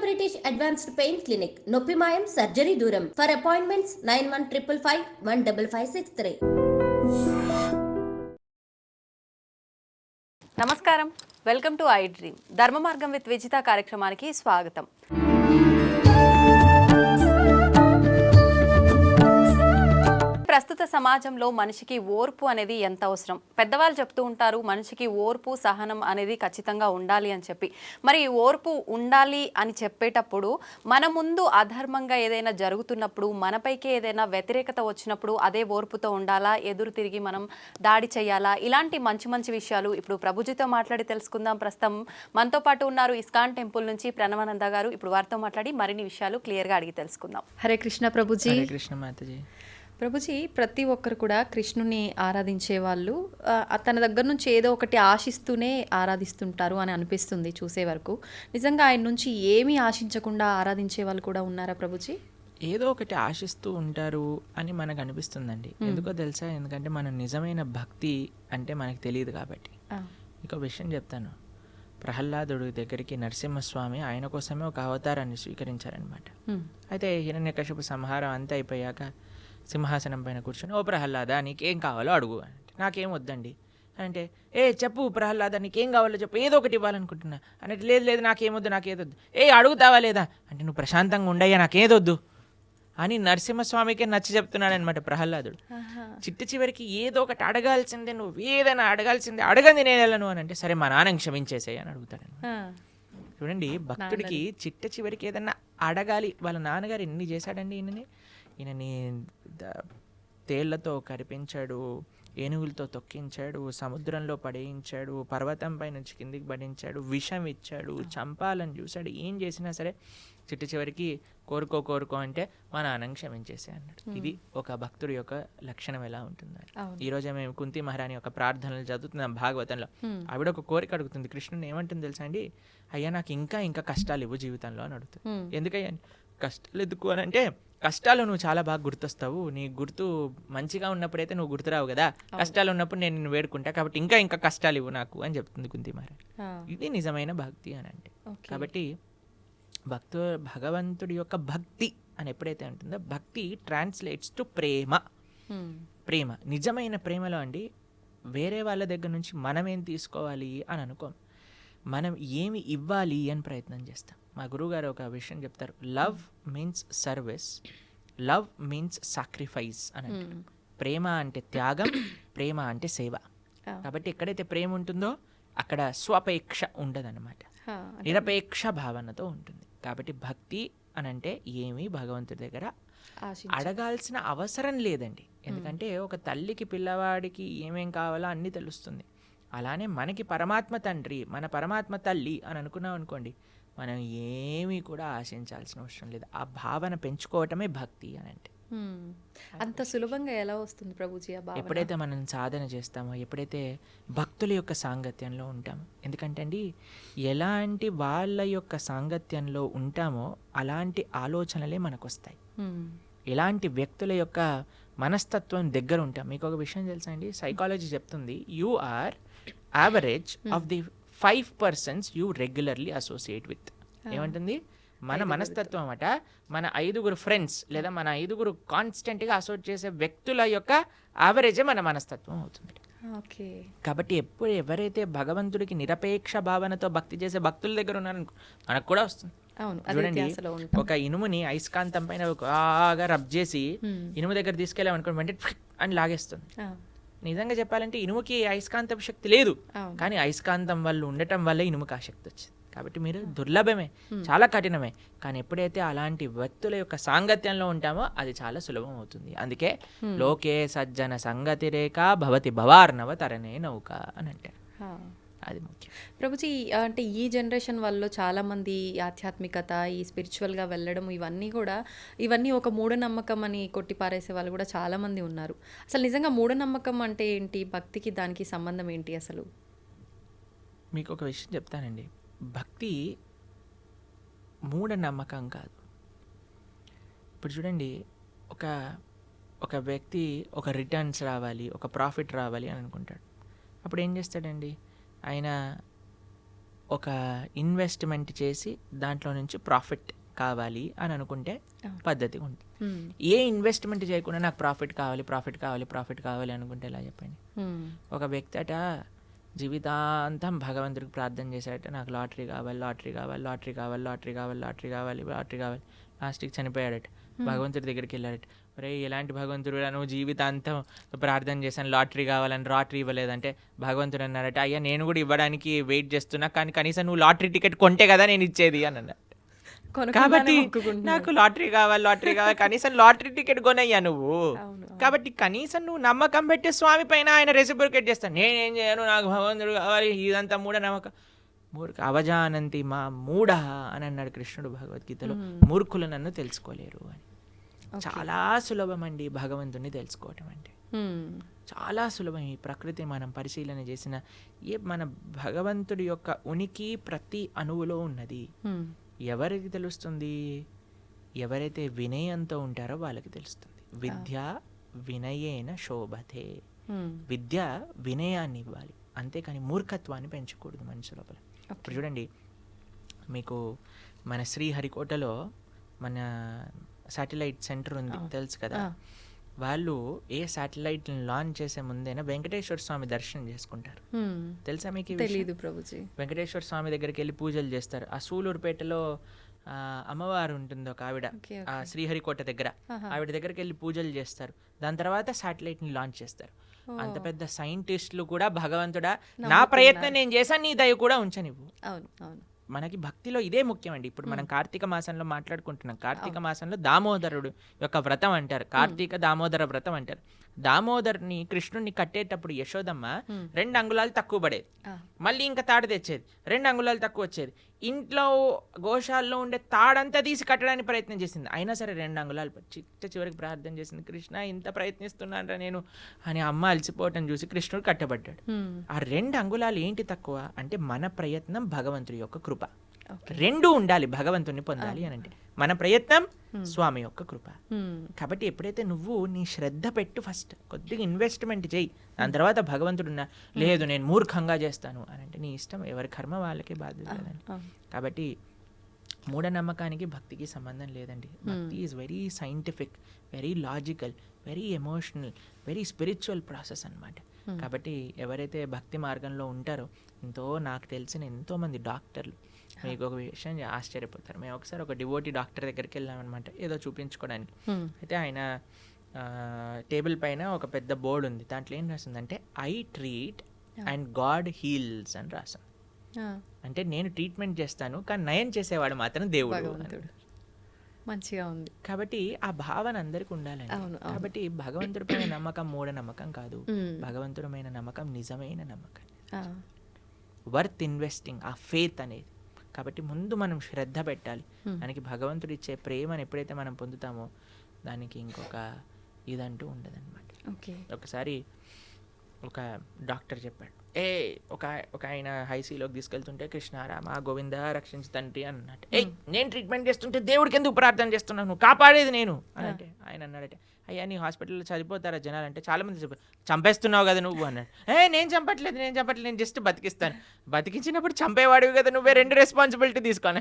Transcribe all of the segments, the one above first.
British advanced pain clinic, నొప్పి మాయం, surgery దూరం. For appointments 9155515563. నమస్కారం, వెల్కమ్ టు ఐ డ్రీమ్. ధర్మ మార్గం విత్ విజిత కార్యక్రమానికి స్వాగతం. ప్రస్తుత సమాజంలో మనిషికి ఓర్పు అనేది ఎంత అవసరం. పెద్దవాళ్ళు చెప్తూ ఉంటారు, మనిషికి ఓర్పు సహనం అనేది ఖచ్చితంగా ఉండాలి అని చెప్పి. మరి ఓర్పు ఉండాలి అని చెప్పేటప్పుడు మన ముందు అధర్మంగా ఏదైనా జరుగుతున్నప్పుడు, మనపైకి ఏదైనా వ్యతిరేకత వచ్చినప్పుడు అదే ఓర్పుతో ఉండాలా, ఎదురు తిరిగి మనం దాడి చేయాలా, ఇలాంటి మంచి మంచి విషయాలు ఇప్పుడు ప్రభుజీతో మాట్లాడి తెలుసుకుందాం. ప్రస్తుతం మనతో పాటు ఉన్నారు ఇస్కాన్ టెంపుల్ నుంచి ప్రణవానంద గారు. ఇప్పుడు వారితో మాట్లాడి మరిన్ని విషయాలు క్లియర్గా అడిగి తెలుసుకుందాం. హరే కృష్ణ ప్రభుజీ. హరే కృష్ణ మాతాజీ. ప్రభుజీ, ప్రతి ఒక్కరు కూడా కృష్ణుని ఆరాధించే వాళ్ళు తన దగ్గర నుంచి ఏదో ఒకటి ఆశిస్తూనే ఆరాధిస్తుంటారు అని అనిపిస్తుంది చూసే వరకు. నిజంగా ఆయన నుంచి ఏమీ ఆశించకుండా ఆరాధించే వాళ్ళు కూడా ఉన్నారా ప్రభుజీ? ఏదో ఒకటి ఆశిస్తూ ఉంటారు అని మనకు అనిపిస్తుందండి. ఎందుకో తెలుసా? ఎందుకంటే మన నిజమైన భక్తి అంటే మనకు తెలియదు కాబట్టి. ఇంకో విషయం చెప్తాను. ప్రహ్లాదుడు దగ్గరికి నరసింహస్వామి ఆయన కోసమే ఒక అవతారాన్ని స్వీకరించారనమాట. అయితే హిరణ్యకశిపు సంహారం అంతా అయిపోయాక సింహాసనం పైన కూర్చొని, ఓ ప్రహ్లాద నీకేం కావాలో అడుగు అంటే, నాకేం వద్దండి అంటే, చెప్పు ప్రహ్లాద నీకేం కావాలో చెప్పు, ఏదో ఒకటి ఇవ్వాలనుకుంటున్నా అంటే, లేదు లేదు నాకేమొద్దు నాకేదొద్దు. అడుగుతావా లేదా అంటే, నువ్వు ప్రశాంతంగా ఉండయ్యా నాకేదొద్దు అని నరసింహస్వామికే నచ్చి చెప్తున్నాడు అనమాట ప్రహ్లాదుడు. చివరికి ఏదో ఒకటి అడగాల్సిందే, నువ్వు ఏదైనా అడగాల్సిందే, అడగంది నేను వెళ్ళను అని అంటే, సరే మా నాన్నని క్షమించేసాయి అని అడుగుతాడు. చూడండి, భక్తుడికి చివరికి ఏదన్నా అడగాలి. వాళ్ళ నాన్నగారు ఎన్ని చేశాడండి ఈయనని తేళ్లతో కరిపించాడు, ఏనుగులతో తొక్కించాడు, సముద్రంలో పడేయించాడు, పర్వతంపై నుంచి కిందికి పడించాడు, విషం ఇచ్చాడు, చంపాలని చూశాడు. ఏం చేసినా సరే చివరికి కోరుకో అంటే మా నాన్నని క్షమించేసే అన్నాడు. ఇది ఒక భక్తుడి యొక్క లక్షణం ఎలా ఉంటుంది. ఈరోజు మేము కుంతి మహారాణి యొక్క ప్రార్థనలు చదువుతున్నాం భాగవతంలో. ఆవిడ ఒక కోరిక అడుగుతుంది కృష్ణుని. ఏమంటుంది తెలుసా అండి? అయ్యా నాకు ఇంకా కష్టాలు ఇవ్వు జీవితంలో అని అడుగుతుంది. ఎందుకయ్యా కష్టాలు ఎందుకు అని అంటే, కష్టాలు నువ్వు చాలా బాగా గుర్తొస్తావు, నీ గుర్తు మంచిగా ఉన్నప్పుడైతే నువ్వు గుర్తురావు కదా, కష్టాలు ఉన్నప్పుడు నేను నిన్ను వేడుకుంటా, కాబట్టి ఇంకా కష్టాలు ఇవ్వు నాకు అని చెప్తుంది కుంతి మహారాణి. ఇది నిజమైన భక్తి అని అంటే. కాబట్టి భగవంతుడి యొక్క భక్తి అని ఎప్పుడైతే ఉంటుందో, భక్తి ట్రాన్స్లేట్స్ టు ప్రేమ. ప్రేమ, నిజమైన ప్రేమలో అండి వేరే వాళ్ళ దగ్గర నుంచి మనం ఏం తీసుకోవాలి అని అనుకోం, మనం ఏమి ఇవ్వాలి అని ప్రయత్నం చేస్తాం. మా గురువుగారు ఒక విషయం చెప్తారు, love means service, love means sacrifice అని అంటారు. ప్రేమ అంటే త్యాగం, ప్రేమ అంటే సేవ. కాబట్టి ఎక్కడైతే ప్రేమ ఉంటుందో అక్కడ స్వపేక్ష ఉండదన్నమాట, నిరపేక్ష భావనతో ఉంటుంది. కాబట్టి భక్తి అని అంటే ఏమీ భగవంతుడి దగ్గర అడగాల్సిన అవసరం లేదండి. ఎందుకంటే ఒక తల్లికి పిల్లవాడికి ఏమేం కావాలో అన్నీ తెలుస్తుంది. అలానే మనకి పరమాత్మ తండ్రి, మన పరమాత్మ తల్లి అని అనుకున్నాం అనుకోండి, మనం ఏమీ కూడా ఆశించాల్సిన అవసరం లేదు. ఆ భావన పెంచుకోవటమే భక్తి అని అంటే. అంత సులభంగా ఎలా వస్తుంది ప్రభుజీ ఆ భావన? ఎప్పుడైతే మనం సాధన చేస్తామో, ఎప్పుడైతే భక్తుల యొక్క సాంగత్యంలో ఉంటామో. ఎందుకంటే అండి, ఎలాంటి వాళ్ళ యొక్క సాంగత్యంలో ఉంటామో అలాంటి ఆలోచనలే మనకు వస్తాయి. ఎలాంటి వ్యక్తుల యొక్క మనస్తత్వం దగ్గర ఉంటాం. మీకు ఒక విషయం తెలుసా అండి? సైకాలజీ చెప్తుంది, you are average of the 5 persons you regularly associate with. ఏమంటుంది? మన మనస్తత్వం అట మన 5 ఫ్రెండ్స్ లేదా మన 5 కాన్స్టెంట్గా అసోసియేట్ చేసే వ్యక్తుల యొక్క యావరేజే మన మనస్తత్వం అవుతుంది. కాబట్టి ఎవరైతే భగవంతుడికి నిరపేక్ష భావనతో భక్తి చేసే భక్తుల దగ్గర ఉన్నారనుకో, మనకు కూడా వస్తుంది. చూడండి, ఒక ఇనుముని అయస్కాంతం పైన బాగా రబ్ చేసి ఇనుము దగ్గర తీసుకెళ్ళామనుకోండి, వెంటనే అని లాగేస్తుంది. నిజంగా చెప్పాలంటే ఇనుముకి అయస్కాంతం శక్తి లేదు, కానీ అయస్కాంతం వల్ల ఉండటం వల్ల ఇనుముకి ఆ శక్తి వచ్చింది. కాబట్టి మీరు దుర్లభమే, చాలా కఠినమే, కానీ ఎప్పుడైతే అలాంటి వ్యక్తుల యొక్క సాంగత్యంలో ఉంటామో అది చాలా సులభం అవుతుంది. అందుకే లోకే సజ్జన సంగతి రేఖ భవతి భవార్ణవ తరణే నౌక అని అంటే అది ముఖ్యం. ప్రభుజీ, అంటే ఈ జనరేషన్ వాళ్ళు చాలామంది ఆధ్యాత్మికత, ఈ స్పిరిచువల్గా వెళ్ళడం, ఇవన్నీ ఒక మూఢనమ్మకం అని కొట్టిపారేసే వాళ్ళు కూడా చాలామంది ఉన్నారు. అసలు నిజంగా మూఢనమ్మకం అంటే ఏంటి, భక్తికి దానికి సంబంధం ఏంటి అసలు? మీకు ఒక విషయం చెప్తానండి, భక్తి మూఢనమ్మకం కాదు. ఇప్పుడు చూడండి, ఒక వ్యక్తి ఒక రిటర్న్స్ రావాలి, ఒక ప్రాఫిట్ రావాలి అని అనుకుంటాడు. అప్పుడు ఏం చేస్తాడండి? ఆయన ఒక ఇన్వెస్ట్మెంట్ చేసి దాంట్లో నుంచి ప్రాఫిట్ కావాలి అని అనుకుంటే పద్ధతి ఉంటుంది. ఏ ఇన్వెస్ట్మెంట్ చేయకుండా నాకు ప్రాఫిట్ కావాలి అనుకుంటే ఎలా చెప్పండి. ఒక వ్యక్తి అట జీవితాంతం భగవంతుడికి ప్రార్థన చేశాడట, నాకు లాటరీ కావాలి లాస్ట్కి చనిపోయాడట. భగవంతుడి దగ్గరికి వెళ్ళాడట, ఒరే ఎలాంటి భగవంతుడు, నువ్వు జీవితాంతం ప్రార్థన చేశాను లాటరీ కావాలని లాటరీ ఇవ్వలేదంటే భగవంతుడు అన్నారట, అయ్యా నేను కూడా ఇవ్వడానికి వెయిట్ చేస్తున్నా, కానీ కనీసం నువ్వు లాటరీ టికెట్ కొంటే కదా నేను ఇచ్చేది అని అన్నాడు. కాబట్టి నాకు లాటరీ కావాలి కనీసం లాటరీ టికెట్ కొనయ్యా నువ్వు. కాబట్టి కనీసం నువ్వు నమ్మకం పెట్టే స్వామి పైన ఆయన రెసిప్రొకేట్ చేస్తాను, నేనేం చేయను, నాకు భగవంతుడు కావాలి, ఇదంతా మూఢనమ్మకం. అవజానంతి మా మూఢ అని అన్నాడు కృష్ణుడు భగవద్గీతలో. మూర్ఖులు నన్ను తెలుసుకోలేరు అని. చాలా సులభం అండి భగవంతుని తెలుసుకోవటం అంటే, చాలా సులభం. ఈ ప్రకృతి మనం పరిశీలన చేసిన మన భగవంతుడి యొక్క ఉనికి ప్రతి అణువులో ఉన్నది. ఎవరికి తెలుస్తుంది? ఎవరైతే వినయంతో ఉంటారో వాళ్ళకి తెలుస్తుంది. విద్య వినయేన శోభతే. విద్య వినయాన్ని ఇవ్వాలి, అంతేకాని మూర్ఖత్వాన్ని పెంచకూడదు మనిషి లోపల. ఇప్పుడు చూడండి, మీకు మన శ్రీహరికోటలో మన శాటిలైట్ సెంటర్ ఉంది తెలుసు కదా. వాళ్ళు ఏ శాటిలైట్ లాంచ్ చేసే ముందైనా వెంకటేశ్వర స్వామి దర్శనం చేసుకుంటారు. తెలుసా మీకు? తెలీదు ప్రభుజీ. వెంకటేశ్వర స్వామి దగ్గరికి వెళ్ళి పూజలు చేస్తారు. ఆ సూలూరుపేటలో అమ్మవారు ఉంటుంది ఒక ఆవిడ, ఆ శ్రీహరికోట దగ్గర, ఆవిడ దగ్గరికి వెళ్ళి పూజలు చేస్తారు. దాని తర్వాత శాటిలైట్ ని లాంచ్ చేస్తారు. అంత పెద్ద సైంటిస్టులు కూడా భగవంతుడా నా ప్రయత్నం నేను చేశాను, నీ దయ కూడా ఉంచనివ్వు. మనకి భక్తిలో ఇదే ముఖ్యమండి. ఇప్పుడు మనం కార్తీక మాసంలో మాట్లాడుకుంటున్నాం. కార్తీక మాసంలో దామోదరుడు యొక్క వ్రతం అంటారు, కార్తీక దామోదర వ్రతం అంటారు. దామోదర్ని కృష్ణుడిని కట్టేటప్పుడు యశోదమ్మ 2 అంగుళాలు తక్కువ పడేది, మళ్ళీ ఇంకా తాడు తెచ్చేది, 2 అంగుళాలు తక్కువ వచ్చేది. ఇంట్లో గోశాలలో ఉండే తాడంతా తీసి కట్టడానికి ప్రయత్నం చేసింది, అయినా సరే 2 అంగుళాలు చివరికి ప్రార్థన చేసింది, కృష్ణ ఇంత ప్రయత్నిస్తున్నానరా నేను అని. అమ్మ అలసిపోవటం చూసి కృష్ణుడు కట్టబడ్డాడు. ఆ 2 అంగుళాలు ఏంటి తక్కువ అంటే మన ప్రయత్నం, భగవంతుడి యొక్క కృప. 2 ఉండాలి భగవంతుని పొందాలి అని అంటే. మన ప్రయత్నం, స్వామి యొక్క కృప. కాబట్టి ఎప్పుడైతే నువ్వు నీ శ్రద్ధ పెట్టు, ఫస్ట్ కొద్దిగా ఇన్వెస్ట్మెంట్ చేయి, దాని తర్వాత భగవంతుడున్నా లేదు నేను మూర్ఖంగా చేస్తాను అని అంటే నీ ఇష్టం, ఎవరి కర్మ వాళ్ళకే బాధ్యత కదండి. కాబట్టి మూఢనమ్మకానికి భక్తికి సంబంధం లేదండి. భక్తి is very scientific, very logical, very emotional, very spiritual process అన్నమాట. కాబట్టి ఎవరైతే భక్తి మార్గంలో ఉంటారో, నాకు తెలిసిన ఎంతోమంది డాక్టర్లు, మీకు ఒక విషయం ఆశ్చర్యపోతారు. మేము ఒకసారి ఒక డివోటీ డాక్టర్ దగ్గరికి వెళ్ళామన్నమాట, ఏదో చూపించుకోవడానికి. అయితే ఆయన టేబుల్ పైన ఒక పెద్ద బోర్డు ఉంది, దాంట్లో ఏం రాసిందంటే I treat and God heals అని రాసింది. అంటే నేను ట్రీట్మెంట్ చేస్తాను కానీ నయం చేసేవాడు మాత్రం దేవుడు. మంచిగా ఉంది. కాబట్టి ఆ భావన అందరికి ఉండాలండి. కాబట్టి భగవంతుడిపైన నమ్మకం మూఢనమ్మకం కాదు, భగవంతుడిపైన నమ్మకం నిజమైన నమ్మకం, వర్త్ ఇన్వెస్టింగ్, ఆ ఫెయిత్ అనేది. కాబట్టి ముందు మనం శ్రద్ధ పెట్టాలి. మనకి భగవంతుడు ఇచ్చే ప్రేమను ఎప్పుడైతే మనం పొందుతామో దానికి ఇంకొక ఇదంటూ ఉండదన్నమాట. ఒకసారి ఒక డాక్టర్ చెప్పాడు, ఒక ఆయన హైసీలోకి తీసుకెళ్తుంటే కృష్ణ రామ గోవింద రక్షించు తండ్రి అన్నట్టు, నేను ట్రీట్మెంట్ చేస్తుంటే దేవుడికి ఎందుకు ప్రార్థన చేస్తున్నాను, కాపాడేది నేను అని అంటే ఆయన అన్నాడట, అయ్యా నీ హాస్పిటల్లో చనిపోతారా జనాలు అంటే చాలా మంది చంపేస్తున్నావు కదా నువ్వు అన్నాడు. నేను చంపట్లేదు నేను జస్ట్ బతికిస్తాను. బతికించినప్పుడు చంపేవాడివి కదా నువ్వే, 2 రెస్పాన్సిబిలిటీ తీసుకోను.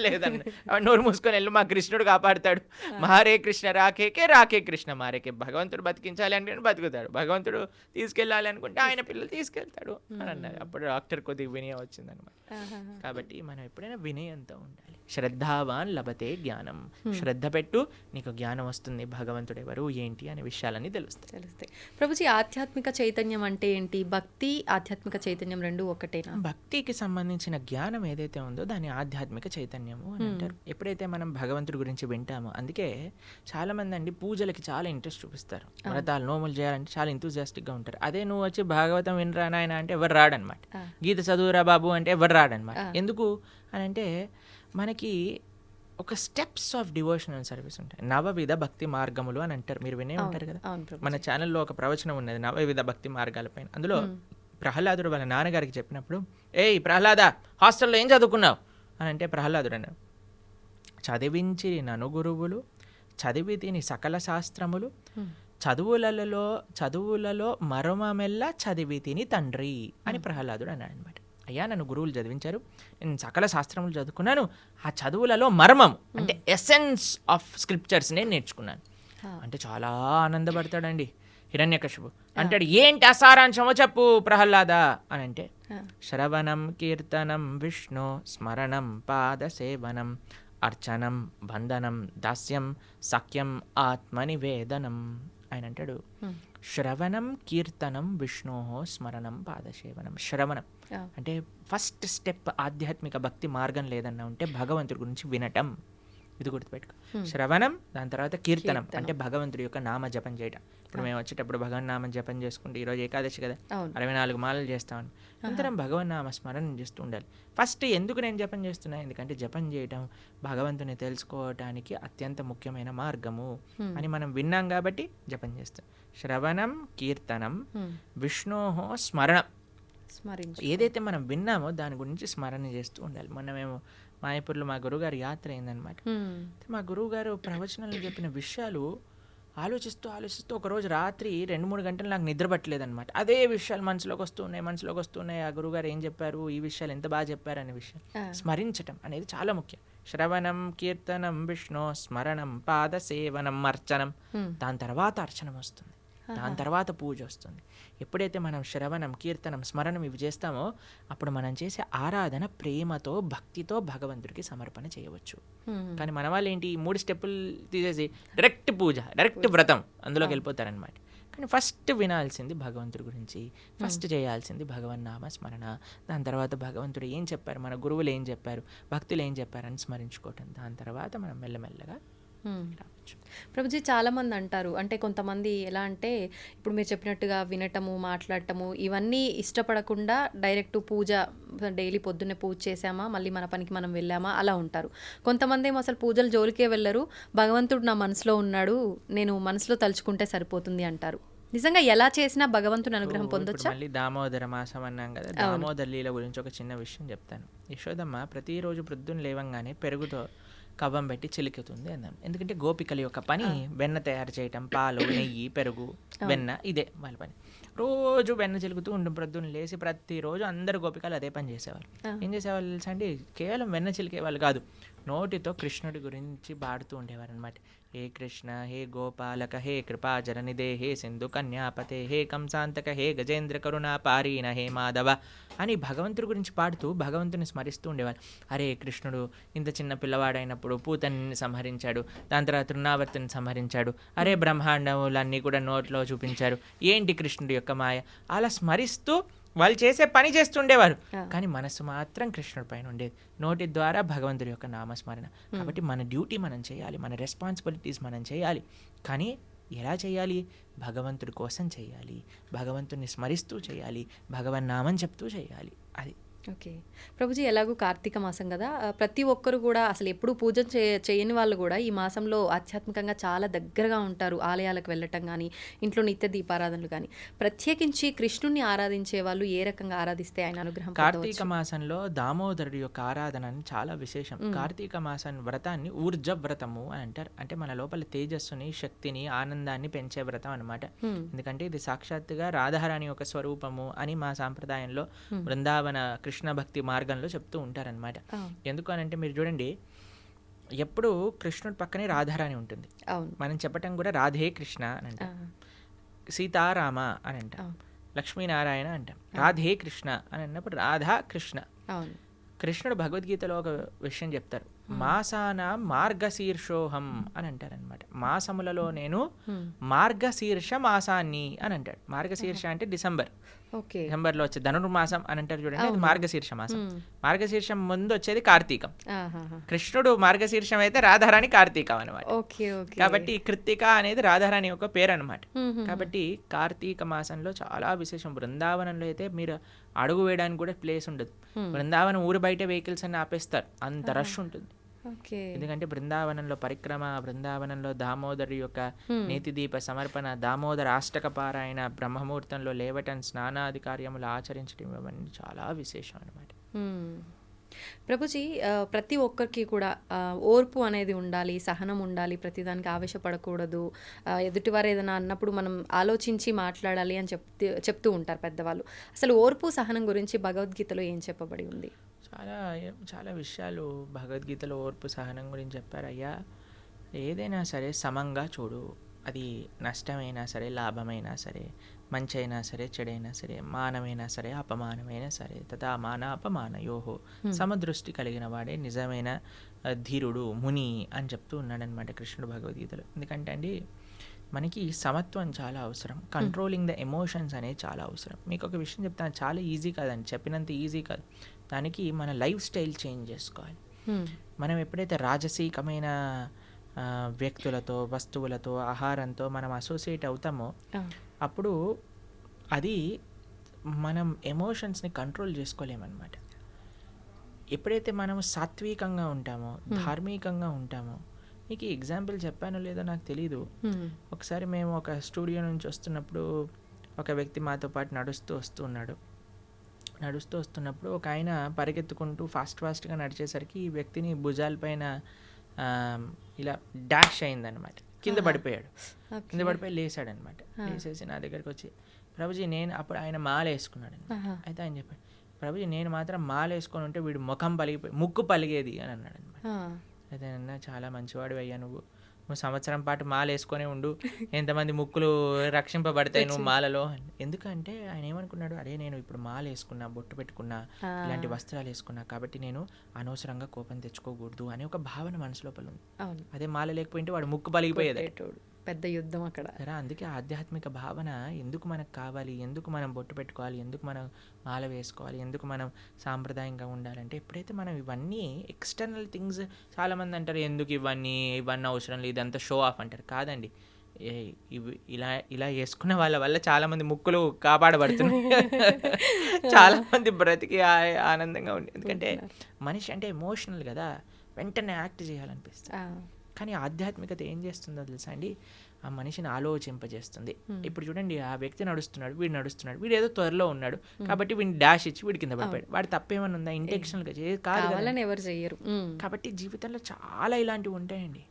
లేదన్న నోరు మూసుకొని వెళ్ళు, మా కృష్ణుడు కాపాడుతాడు, మారే కృష్ణ రాకే కృష్ణ మారేకే. భగవంతుడు బతికించాలి అంటే బతుకుతాడు, భగవంతుడు తీసుకెళ్ళాలి అనుకుంటే ఆయన పిల్లలు తీసుకెళ్తాడు అని అన్నారు. అప్పుడు డాక్టర్ కొద్దిగా వినయం వచ్చిందనమాట. కాబట్టి మనం ఎప్పుడైనా వినయంతో ఉండాలి. శ్రద్ధావాన్ లభతే జ్ఞానం. శ్రద్ధ పెట్టు, నీకు జ్ఞానం వస్తుంది, భగవంతుడు ఎవరు ఏంటి అనే విషయాలన్నీ తెలుస్తాయి. ప్రభుజీ, ఆధ్యాత్మిక చైతన్యం అంటే ఏంటి? భక్తి ఆధ్యాత్మిక చైతన్యం రెండు ఒకటేనా? భక్తికి సంబంధించిన జ్ఞానం ఏదైతే ఉందో దాన్ని ఆధ్యాత్మిక చైతన్యము అని అంటారు. ఎప్పుడైతే మనం భగవంతుడి గురించి వింటామో, అందుకే చాలా మంది అండి పూజలకి చాలా ఇంట్రెస్ట్ చూపిస్తారు, వ్రతాలు నోములు చేయాలంటే చాలా ఎంతూజియాస్టిక్గా ఉంటారు. అదే నువ్వు వచ్చి భాగవతం వినరా నాయన అంటే ఎవరు రాడనమాట, గీత చదువురా బాబు అంటే ఎవరు రాడనమాట. ఎందుకు అని అంటే మనకి ఒక స్టెప్స్ ఆఫ్ డివోషనల్ సర్వీస్ ఉంటాయి. 9 భక్తి మార్గములు అని అంటారు, మీరు వినే ఉంటారు కదా. మన ఛానల్లో ఒక ప్రవచనం ఉన్నది 9 భక్తి మార్గాలపైన. అందులో ప్రహ్లాదుడు వాళ్ళ నాన్నగారికి చెప్పినప్పుడు, ప్రహ్లాద హాస్టల్లో ఏం చదువుకున్నావు అని అంటే ప్రహ్లాదుడు అన్నాడు, చదివించి నను గురువులు చదివి తిని సకల శాస్త్రములు చదువులలో మరొమమెల్ల చదివి తిని తండ్రి అని ప్రహ్లాదుడు అన్నాడు అనమాట. అయ్యా నన్ను గురువులు చదివించారు, నేను సకల శాస్త్రములు చదువుకున్నాను, ఆ చదువులలో మర్మం అంటే ఎసెన్స్ ఆఫ్ స్క్రిప్చర్స్ నేను నేర్చుకున్నాను అంటే చాలా ఆనందపడతాడండి హిరణ్యకశిపు. అంటాడు ఏంటి అసారాంశమో చెప్పు ప్రహ్లాద అని అంటే, శ్రవణం కీర్తనం విష్ణు స్మరణం పాదసేవనం అర్చనం బంధనం దాస్యం సఖ్యం ఆత్మనివేదనం. ఆయన అంటాడు శ్రవణం కీర్తనం విష్ణో స్మరణం పాదసేవనం. శ్రవణం అంటే ఫస్ట్ స్టెప్ ఆధ్యాత్మిక భక్తి మార్గం లేదన్నా ఉంటే భగవంతుడి గురించి వినటం, ఇది గుర్తుపెట్టుకో. శ్రవణం, దాని తర్వాత కీర్తనం అంటే భగవంతుడి యొక్క నామ జపం చేయడం. ఇప్పుడు మేము వచ్చేటప్పుడు భగవన్ నామం జపం చేసుకుంటే ఈరోజు ఏకాదశి కదా, 64 మాలలు చేస్తామని అంతరం భగవన్ నామ స్మరణ చేస్తూ ఉండాలి. ఫస్ట్ ఎందుకు నేను జపం చేస్తున్నా, ఎందుకంటే జపం చేయడం భగవంతుని తెలుసుకోవటానికి అత్యంత ముఖ్యమైన మార్గము అని మనం విన్నాం కాబట్టి జపం చేస్తాం. శ్రవణం కీర్తనం విష్ణోహో స్మరణం, ఏదైతే మనం విన్నామో దాని గురించి స్మరణ చేస్తూ ఉండాలి. మొన్న మేము మాయపూర్లో మా గురువుగారు యాత్ర అయిందనమాట. మా గురువుగారు ప్రవచనాలు చెప్పిన విషయాలు ఆలోచిస్తూ ఒకరోజు రాత్రి 2-3 గంటలు నాకు నిద్ర పట్టలేదన్నమాట. అదే విషయాలు మనసులోకి వస్తున్నాయి. ఆ గురువుగారు ఏం చెప్పారు, ఈ విషయాలు ఎంత బాగా చెప్పారు అనే విషయం స్మరించటం అనేది చాలా ముఖ్యం. శ్రవణం కీర్తనం విష్ణు స్మరణం పాదసేవనం అర్చనం, దాని తర్వాత అర్చనం వస్తుంది, దాని తర్వాత పూజ వస్తుంది. ఎప్పుడైతే మనం శ్రవణం కీర్తనం స్మరణం ఇవి చేస్తామో అప్పుడు మనం చేసే ఆరాధన ప్రేమతో భక్తితో భగవంతుడికి సమర్పణ చేయవచ్చు. కానీ మన వాళ్ళు ఏంటి, 3 స్టెప్పులు తీసేసి డైరెక్ట్ పూజ, డైరెక్ట్ వ్రతం అందులోకి వెళ్ళిపోతారనమాట. కానీ ఫస్ట్ వినాల్సింది భగవంతుడి గురించి, ఫస్ట్ చేయాల్సింది భగవన్ నామ స్మరణ. దాని తర్వాత భగవంతుడు ఏం చెప్పారు, మన గురువులు ఏం చెప్పారు, భక్తులు ఏం చెప్పారని స్మరించుకోవటం. దాని తర్వాత మనం మెల్లమెల్లగా ప్రభుజీ చాలామంది అంటారు, అంటే కొంతమంది ఎలా అంటే ఇప్పుడు మీరు చెప్పినట్టుగా వినటము మాట్లాడటము ఇవన్నీ ఇష్టపడకుండా డైరెక్ట్ పూజ, డైలీ పొద్దున్నే పూజ చేసామా మళ్ళీ మన పనికి మనం వెళ్ళామా అలా ఉంటారు. కొంతమంది ఏమో అసలు పూజలు జోలికే వెళ్ళరు, భగవంతుడు నా మనసులో ఉన్నాడు, నేను మనసులో తలుచుకుంటే సరిపోతుంది అంటారు. నిజంగా ఎలా చేసినా భగవంతుని అనుగ్రహం పొందొచ్చా? మళ్ళీ దామోదర మాసం అన్నాం కదా, దామోదర లీల గురించి ఒక చిన్న విషయం చెప్తాను. యశోదమ్మ ప్రతిరోజు ప్రొద్దున లేవంగానే పెరుగుతో కవ్వం పెట్టి చిలికెతుంది అన్నాం. ఎందుకంటే గోపికల యొక్క పని వెన్న తయారు చేయటం, పాలు నెయ్యి పెరుగు వెన్న, ఇదే వాళ్ళ పని. రోజు వెన్న చిలుకుతూ ఉండు ప్రొద్దున లేసి, ప్రతిరోజు అందరు గోపికలు అదే పని చేసేవాళ్ళు. ఏం చేసేవాళ్ళు తెలుసా అండి, కేవలం వెన్న చిలికే వాళ్ళు కాదు, నోటితో కృష్ణుడి గురించి పాడుతూ ఉండేవారు అనమాట. హే కృష్ణ హే గోపాలక హే కృపాచరణిదే హే సింధు కన్యాపతే హే కంసాంతక హే గజేంద్ర కరుణా పారీన హే మాధవ అని భగవంతుడి గురించి పాడుతూ భగవంతుని స్మరిస్తూ ఉండేవారు. అరే కృష్ణుడు ఇంత చిన్న పిల్లవాడైనప్పుడు పూతని సంహరించాడు, దాని తర్వాత తృణావర్తిని సంహరించాడు, అరే బ్రహ్మాండములన్నీ కూడా నోట్లో చూపించారు, ఏంటి కృష్ణుడి యొక్క మాయ, అలా స్మరిస్తూ వాళ్ళు చేసే పని చేస్తుండేవారు. కానీ మనసు మాత్రం కృష్ణుడి పైన ఉండేది, నోటి ద్వారా భగవంతుడి యొక్క నామస్మరణ. కాబట్టి మన డ్యూటీ మనం చేయాలి, మన రెస్పాన్సిబిలిటీస్ మనం చేయాలి. కానీ ఎలా చేయాలి, భగవంతుడి కోసం చేయాలి, భగవంతుడిని స్మరిస్తూ చేయాలి, భగవన్ నామం చెప్తూ చేయాలి. అది ఓకే ప్రభుజీ, ఎలాగూ కార్తీక మాసం కదా, ప్రతి ఒక్కరు కూడా అసలు ఎప్పుడు పూజ చేయని వాళ్ళు కూడా ఈ మాసంలో ఆధ్యాత్మికంగా చాలా దగ్గరగా ఉంటారు. ఆలయాలకు వెళ్ళటం కానీ, ఇంట్లో నిత్య దీపారాధనలు కానీ. ప్రత్యేకించి కృష్ణుణ్ణి ఆరాధించే వాళ్ళు ఏ రకంగా ఆరాధిస్తే ఆయన అనుగ్రహం? కార్తీక మాసంలో దామోదరుడి యొక్క ఆరాధన చాలా విశేషం. కార్తీక మాసం వ్రతాన్ని ఊర్జ వ్రతము అని అంటారు. అంటే మన లోపల తేజస్సుని, శక్తిని, ఆనందాన్ని పెంచే వ్రతం అనమాట. ఎందుకంటే ఇది సాక్షాత్తుగా రాధారాణి యొక్క స్వరూపము అని మా సాంప్రదాయంలో బృందావన కృష్ణ భక్తి మార్గంలో చెప్తూ ఉంటారనమాట. ఎందుకు అని అంటే మీరు చూడండి, ఎప్పుడు కృష్ణుడి పక్కనే రాధారాణి ఉంటుంది. మనం చెప్పటం కూడా రాధే కృష్ణ అని అంటాం, సీతారామ అని అంటాం, లక్ష్మీనారాయణ అంటాం. రాధే కృష్ణ అని అన్నప్పుడు రాధా కృష్ణ. కృష్ణుడు భగవద్గీతలో ఒక విషయం చెప్తారు, మాసాన మార్గశీర్షోహం అని అంటారనమాట. మాసములలో నేను మార్గశీర్ష మాసాన్ని అని అంటాడు. మార్గశీర్ష అంటే డిసెంబర్లో వచ్చే ధనుర్మాసం అని అంటారు చూడండి, అది మార్గశీర్ష మాసం. మార్గశీర్షం ముందు వచ్చేది కార్తీకం. కృష్ణుడు మార్గశీర్షం అయితే రాధారాణి కార్తీకం అనమాట. కాబట్టి కృత్తిక అనేది రాధారాణి యొక్క పేరు అనమాట. కాబట్టి కార్తీక మాసంలో చాలా విశేషం. బృందావనంలో అయితే మీరు అడుగు వేయడానికి కూడా ప్లేస్ ఉండదు. బృందావనం ఊరు బయట వెహికల్స్ అన్ని ఆపేస్తారు, అంత రష్ ఉంటుంది. ఎందుకంటే బృందావనంలో పరిక్రమ, బృందావనంలో దామోదరు యొక్క నీతి దీప సమర్పణ, దామోదర అష్టక పారాయణ, బ్రహ్మముహూర్తంలో లేవటం, స్నానాది కార్యములు ఆచరించడం, ఇవన్నీ చాలా విశేషం అనమాట. ప్రభుజీ, ప్రతి ఒక్కరికి కూడా ఓర్పు అనేది ఉండాలి, సహనం ఉండాలి, ప్రతిదానికి ఆవేశపడకూడదు, ఎదుటివారు ఏదైనా అన్నప్పుడు మనం ఆలోచించి మాట్లాడాలి అని చెప్తూ ఉంటారు పెద్దవాళ్ళు. అసలు ఓర్పు సహనం గురించి భగవద్గీతలో ఏం చెప్పబడి ఉంది? చాలా చాలా విషయాలు భగవద్గీతలో ఓర్పు సహనం గురించి చెప్పారయ్యా. ఏదైనా సరే సమంగా చూడు, అది నష్టమైనా సరే లాభమైనా సరే, మంచి అయినా సరే చెడైనా సరే, మానమైనా సరే అపమానమైనా సరే, తథా మాన అపమానయోహో సమదృష్టి కలిగిన వాడే నిజమైన ధీరుడు ముని అని చెప్తూ ఉన్నాడనమాట కృష్ణుడు భగవద్గీతలో. ఎందుకంటే అండి మనకి సమత్వం చాలా అవసరం, కంట్రోలింగ్ ద ఎమోషన్స్ అనేది చాలా అవసరం. మీకు ఒక విషయం చెప్తాను, చాలా ఈజీ కాదండి, చెప్పినంత ఈజీ కాదు. దానికి మన లైఫ్ స్టైల్ చేంజ్ చేసుకోవాలి. మనం ఎప్పుడైతే రాజసీకమైన వ్యక్తులతో, వస్తువులతో, ఆహారంతో మనం అసోసియేట్ అవుతామో అప్పుడు అది మనం ఎమోషన్స్ని కంట్రోల్ చేసుకోలేమన్నమాట. ఎప్పుడైతే మనం సాత్వికంగా ఉంటామో, ధార్మికంగా ఉంటామో, మీకు ఎగ్జాంపుల్ చెప్పానో లేదో నాకు తెలీదు. ఒకసారి మేము ఒక స్టూడియో నుంచి వస్తున్నప్పుడు ఒక వ్యక్తి మాతో పాటు నడుస్తూ వస్తున్నప్పుడు ఒక ఆయన పరిగెత్తుకుంటూ ఫాస్ట్గా నడిచేసరికి ఈ వ్యక్తిని భుజాలపైన ఇలా డాష్ అయిందనమాట. కింద పడిపోయాడు. కింద పడిపోయి లేసాడనమాట. లేసేసి నా దగ్గరికి వచ్చి, ప్రభుజీ నేను, అప్పుడు ఆయన మాల వేసుకున్నాడు. అయితే ఆయన చెప్పాడు, ప్రభుజీ నేను మాత్రం మాల వేసుకొని ఉంటే వీడు ముక్కు పలిగేది అని అన్నాడు అనమాట. అయితే అన్న చాలా మంచివాడు అయ్యా, నువ్వు సంవత్సరం పాటు మాల వేసుకొని ఉండు, ఎంతమంది ముక్కులు రక్షింపబడతాయి నువ్వు మాలలో. ఎందుకంటే ఆయన ఏమనుకున్నాడు, అరే నేను ఇప్పుడు మాల వేసుకున్నా, బొట్టు పెట్టుకున్నా, ఇలాంటి వస్త్రాలు వేసుకున్నా, కాబట్టి నేను అనవసరంగా కోపం తెచ్చుకోకూడదు అనే ఒక భావన మనసు లోపల ఉంది. అదే మాల లేకపోయింటే వాడు ముక్కు పలిగిపోయేది, పెద్ద యుద్ధం అక్కడ. అందుకే ఆధ్యాత్మిక భావన ఎందుకు మనకు కావాలి, ఎందుకు మనం బొట్టు పెట్టుకోవాలి, ఎందుకు మనం మాల వేసుకోవాలి, ఎందుకు మనం సాంప్రదాయంగా ఉండాలంటే ఎప్పుడైతే మనం ఇవన్నీ ఎక్స్టర్నల్ థింగ్స్, చాలామంది అంటారు ఎందుకు ఇవన్నీ అవసరం లేదు, ఇదంతా షో ఆఫ్ అంటారు. కాదండి, ఇవి ఇలా వేసుకున్న వాళ్ళ వల్ల చాలామంది ముక్కులు కాపాడబడుతున్నాయి, చాలామంది బ్రతికి ఆనందంగా ఉంది. ఎందుకంటే మనిషి అంటే ఎమోషనల్ కదా, వెంటనే యాక్ట్ చేయాలనిపిస్తుంది. కానీ ఆధ్యాత్మికత ఏం చేస్తుందో తెలుసా అండి, ఆ మనిషిని ఆలోచింపజేస్తుంది. ఇప్పుడు చూడండి, ఆ వ్యక్తి నడుస్తున్నాడు, వీడు ఏదో త్వరలో ఉన్నాడు కాబట్టి వీడిని డాష్ ఇచ్చి వీడి కింద పడిపోయాడు. వాడి తప్పేమన్నా ఉందా? ఇంటెన్షనల్గా కాదు, ఎవరు చేయరు. కాబట్టి జీవితంలో చాలా ఇలాంటివి ఉంటాయండి,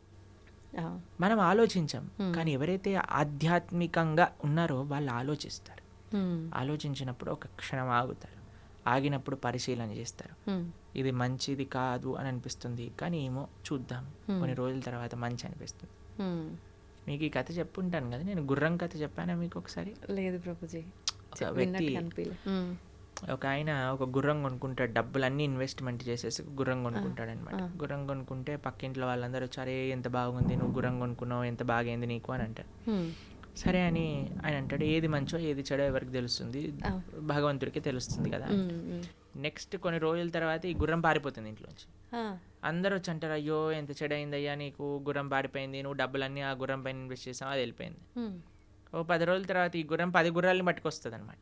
మనం ఆలోచించాం. కానీ ఎవరైతే ఆధ్యాత్మికంగా ఉన్నారో వాళ్ళు ఆలోచిస్తారు. ఆలోచించినప్పుడు ఒక క్షణం ఆగుతారు, ఆగినప్పుడు పరిశీలన చేస్తారు. ఇది మంచిది కాదు అని అనిపిస్తుంది, కానీ ఏమో చూద్దాం, కొన్ని రోజుల తర్వాత మంచి అనిపిస్తుంది. మీకు ఈ కథ చెప్పుంటాను కదా, నేను గుర్రం కథ చెప్పానా మీకు ఒకసారి? లేదు ప్రభుజీ. ఒక వ్యక్తి, ఒక ఆయన ఒక గుర్రం కొనుక్కుంటాడు, డబ్బులన్నీ ఇన్వెస్ట్మెంట్ చేసేసి గుర్రం కొనుక్కుంటాడు అనమాట. గుర్రం కొనుక్కుంటే పక్కింట్లో వాళ్ళందరూ వచ్చారే ఎంత బాగుంది, నువ్వు గుర్రం కొనుక్కున్నావు, ఎంత బాగైంది నీకు అని అంటారు. సరే అని ఆయన అంటాడు, ఏది మంచో ఏది చెడో ఎవరికి తెలుస్తుంది, భగవంతుడికి తెలుస్తుంది కదా. నెక్స్ట్ కొన్ని రోజుల తర్వాత ఈ గుర్రం పారిపోతుంది ఇంట్లోంచి. అందరూ వచ్చి అంటారు, అయ్యో ఎంత చెడైందయ్యా నీకు, గుర్రం పారిపోయింది, నువ్వు డబ్బులన్నీ ఆ గుర్రం పైన ఇన్వెస్ట్ చేసావు, అది వెళ్ళిపోయింది. ఓ 10 రోజుల తర్వాత ఈ గుర్రం 10 గుర్రాలని పట్టుకొస్తుంది అనమాట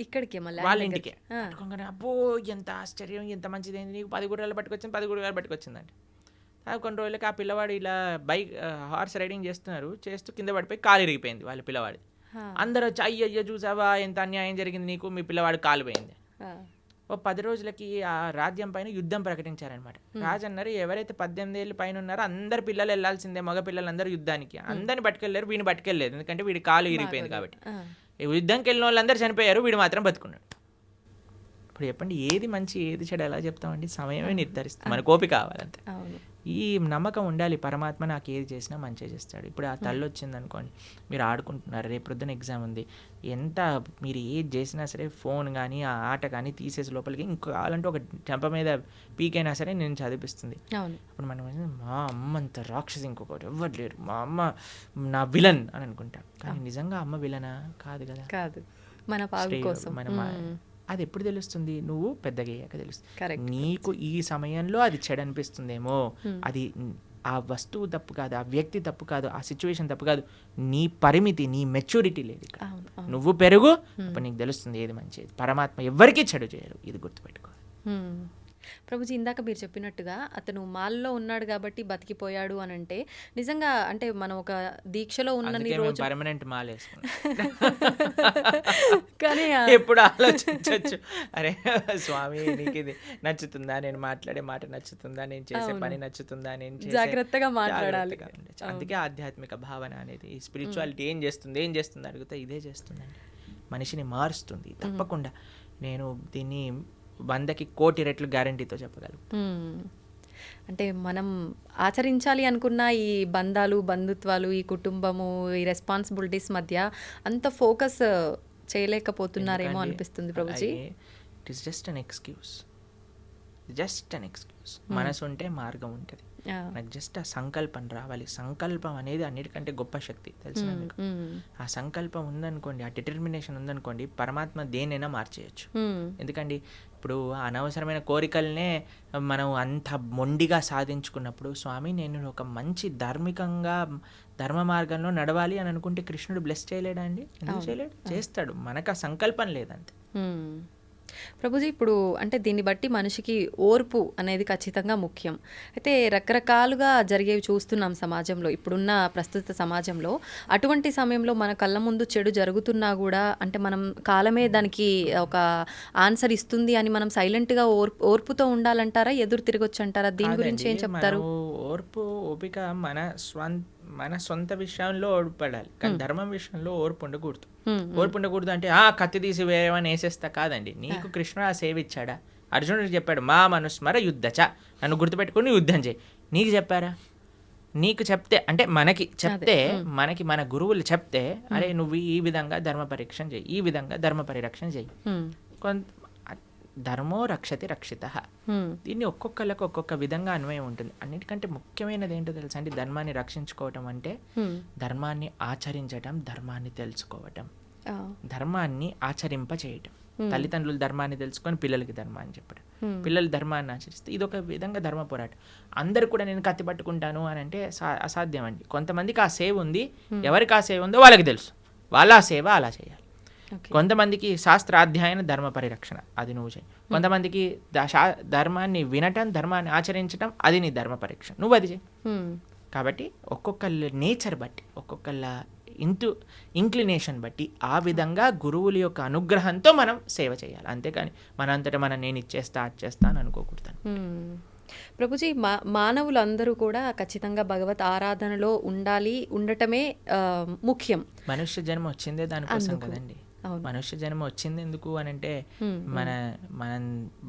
ఇక్కడికి, వాళ్ళ ఇంటికి. పట్టుకోగానే అబ్బో ఎంత ఆశ్చర్యం, ఎంత మంచిదైంది, నీకు 10 గుర్రాలు పట్టుకొచ్చింది, 10 గుర్రాలు పట్టుకొచ్చిందంటే. కొన్ని రోజులకి ఆ పిల్లవాడు ఇలా హార్స్ రైడింగ్ చేస్తూ కింద పడిపోయి కాలు ఇరిగిపోయింది వాళ్ళ పిల్లవాడి. అందరూ వచ్చి అయ్యో చూసావా ఎంత అన్యాయం జరిగింది నీకు, మీ పిల్లవాడు కాలు పోయింది. ఓ 10 రోజులకి ఆ రాజ్యం పైన యుద్ధం ప్రకటించారనమాట. రాజు అన్నారు, ఎవరైతే 18 ఏళ్ళ పైన ఉన్నారో అందరు పిల్లలు వెళ్లాల్సిందే, మగ పిల్లలందరూ యుద్ధానికి. అందరిని పట్టుకెళ్ళారు, వీడిని పట్టుకెళ్ళలేదు, ఎందుకంటే వీడి కాలు ఇరిగిపోయింది కాబట్టి. యుద్ధంకి వెళ్ళిన వాళ్ళందరూ చనిపోయారు, వీడు మాత్రం బతుకున్నాడు. ఇప్పుడు చెప్పండి, ఏది మంచి ఏది చెడు ఎలా చెప్తామండి? సమయమే నిర్ధారిస్తుంది, మన కోపిక కావాలంతే. ఈ నమ్మకం ఉండాలి, పరమాత్మ నాకు ఏది చేసినా మంచిగా చేస్తాడు. ఇప్పుడు ఆ తల్లి వచ్చింది అనుకోండి, మీరు ఆడుకుంటున్నారు, రేపు ప్రొద్దున ఎగ్జామ్ ఉంది, ఎంత మీరు ఏది చేసినా సరే ఫోన్ కానీ ఆ ఆట కానీ తీసేసి లోపలికి ఇంకో కావాలంటే ఒక చెంప మీద పీకైనా సరే నేను చదివిస్తుంది. ఇప్పుడు మనం మా అమ్మ అంత రాక్షసి ఇంకొకటి ఎవ్వరు లేరు, మా అమ్మ నా విలన్ అని అనుకుంటాం. కానీ నిజంగా అమ్మ విలనా? కాదు కదా, కాదు, మన పాగు కోసం. అది ఎప్పుడు తెలుస్తుంది? నువ్వు పెద్దగా అయ్యాక తెలుస్తుంది. నీకు ఈ సమయంలో అది చెడు అనిపిస్తుందేమో, అది ఆ వస్తువు తప్పు కాదు, ఆ వ్యక్తి తప్పు కాదు, ఆ సిచ్యువేషన్ తప్పు కాదు, నీ పరిమితి, నీ మెచ్యూరిటీ లేదు. నువ్వు పెరుగు, అప్పుడు నీకు తెలుస్తుంది ఏది మంచిది. పరమాత్మ ఎవరికీ చెడు చేయరు, ఇది గుర్తుపెట్టుకో. ప్రభుజీ ఇందాక మీరు చెప్పినట్టుగా అతను మాల్లో ఉన్నాడు కాబట్టి బతికిపోయాడు అని అంటే నిజంగా అంటే మనం ఒక దీక్షలో ఉన్నన్ని అందుకే మేము రోజు పర్మనెంట్ మాల వేసుకున్నాం. కానీ ఎప్పుడు ఆలోచించవచ్చు, అరే స్వామి నీకు ఇది నచ్చుతుందా, నేను మాట్లాడే మాట నచ్చుతుందా, నేను చేసే పని నచ్చుతుందా, నేను చేసే జాగ్రత్తగా మాట్లాడాలి. జాగ్రత్తగా ఉండొచ్చు. అందుకే ఆధ్యాత్మిక భావన అనేది, స్పిరిచువాలిటీ ఏం చేస్తుంది అడిగితే ఇదే చేస్తుందండి, మనిషిని మారుస్తుంది తప్పకుండా. నేను దీన్ని 100కి 1,000,000 రెట్లు గ్యారంటీతో చెప్పగలను. అంటే మనం ఆచరించాలి అనుకున్న ఈ బంధాలు, బంధుత్వాలు, ఈ కుటుంబము, ఈ రెస్పాన్సిబిలిటీస్ మధ్య అంత ఫోకస్ చేయలేకపోతున్నారేమో అనిపిస్తుంది Prabhuji. It is just an excuse, మనసు ఉంటే మార్గం ఉంటుంది. నాకు జస్ట్ ఆ సంకల్పం రావాలి. సంకల్పం అనేది అన్నిటికంటే గొప్ప శక్తి, తెలిసిన మీకు. ఆ సంకల్పం ఉందనుకోండి, ఆ డిటర్మినేషన్ ఉందనుకోండి, పరమాత్మ దేనైనా మార్చేయచ్చు. ఎందుకండి ఇప్పుడు అనవసరమైన కోరికలనే మనం అంత మొండిగా సాధించుకున్నప్పుడు, స్వామి నేను ఒక మంచి ధార్మికంగా ధర్మ మార్గంలో నడవాలి అని అనుకుంటే కృష్ణుడు బ్లెస్ చేయలేడా అండి? ఎందుకు చేయలేడు? చేస్తాడు. మనకు ఆ సంకల్పం లేదంతే. ప్రభుజీ ఇప్పుడు అంటే దీన్ని బట్టి మనిషికి ఓర్పు అనేది ఖచ్చితంగా ముఖ్యం. అయితే రకరకాలుగా జరిగేవి చూస్తున్నాం సమాజంలో, ఇప్పుడున్న ప్రస్తుత సమాజంలో. అటువంటి సమయంలో మన కళ్ళ ముందు చెడు జరుగుతున్నా కూడా అంటే మనం కాలమే దానికి ఒక ఆన్సర్ ఇస్తుంది అని మనం సైలెంట్గా ఓర్పుతో ఉండాలంటారా, ఎదురు తిరగొచ్చు అంటారా? దీని గురించి ఏం చెప్తారు? ఓర్పు, ఓపిక మన సొంత విషయంలో ఓడిపడాలి, కానీ ధర్మం విషయంలో ఓర్పు ఉండకూడదు. ఓర్పు ఉండకూడదు అంటే కత్తి తీసి వేరేమని వేసేస్తా కాదండి. నీకు కృష్ణుడు ఆ సేవ ఇచ్చాడా? అర్జునుడికి చెప్పాడు మా మనుస్మర యుద్ధచ, నన్ను గుర్తుపెట్టుకుని యుద్ధం చేయి. నీకు చెప్పారా? నీకు చెప్తే అంటే మనకి చెప్తే, మనకి మన గురువులు చెప్తే, అరే నువ్వు ఈ విధంగా ధర్మ పరీక్షణ చేయి, ఈ విధంగా ధర్మ పరిరక్షణ చేయి. ధర్మో రక్షతి రక్షిత. దీన్ని ఒక్కొక్కళ్ళకి ఒక్కొక్క విధంగా అన్వయం ఉంటుంది. అన్నిటికంటే ముఖ్యమైనది ఏంటో తెలుసా అండి? ధర్మాన్ని రక్షించుకోవటం అంటే ధర్మాన్ని ఆచరించటం, ధర్మాన్ని తెలుసుకోవటం, ధర్మాన్ని ఆచరింప చేయటం. తల్లిదండ్రులు ధర్మాన్ని తెలుసుకొని పిల్లలకి ధర్మాన్ని చెప్పడం, పిల్లలు ధర్మాన్ని ఆచరిస్తే ఇదొక విధంగా ధర్మ పోరాటం. అందరు కూడా నేను కత్తి పట్టుకుంటాను అని అంటే అసాధ్యం అండి. కొంతమందికి ఆ సేవ ఉంది, ఎవరికి ఆ సేవ ఉందో వాళ్ళకి తెలుసు, వాళ్ళ ఆ సేవ అలా చేయాలి. కొంతమందికి శాస్త్రాధ్యాయన ధర్మ పరిరక్షణ, అది నువ్వు చేయి. కొంతమందికి ధర్మాన్ని వినటం, ధర్మాన్ని ఆచరించడం, అది నీ ధర్మ పరీక్ష, నువ్వు అది చేయి. కాబట్టి ఒక్కొక్కళ్ళ నేచర్ బట్టి, ఒక్కొక్కళ్ళ ఇంక్లినేషన్ బట్టి ఆ విధంగా గురువుల యొక్క అనుగ్రహంతో మనం సేవ చేయాలి. అంతేకాని మనంతటా నేను ఇచ్చేస్తా అది చేస్తా అని అనుకోకూడదు. ప్రభుజీ మానవులందరూ కూడా ఖచ్చితంగా భగవత్ ఆరాధనలో ఉండటమే ముఖ్యం. మనుష్య జన్మ వచ్చిందే దానికోసం కదండి. మనుష్య జన్మ వచ్చింది ఎందుకు అని అంటే మనం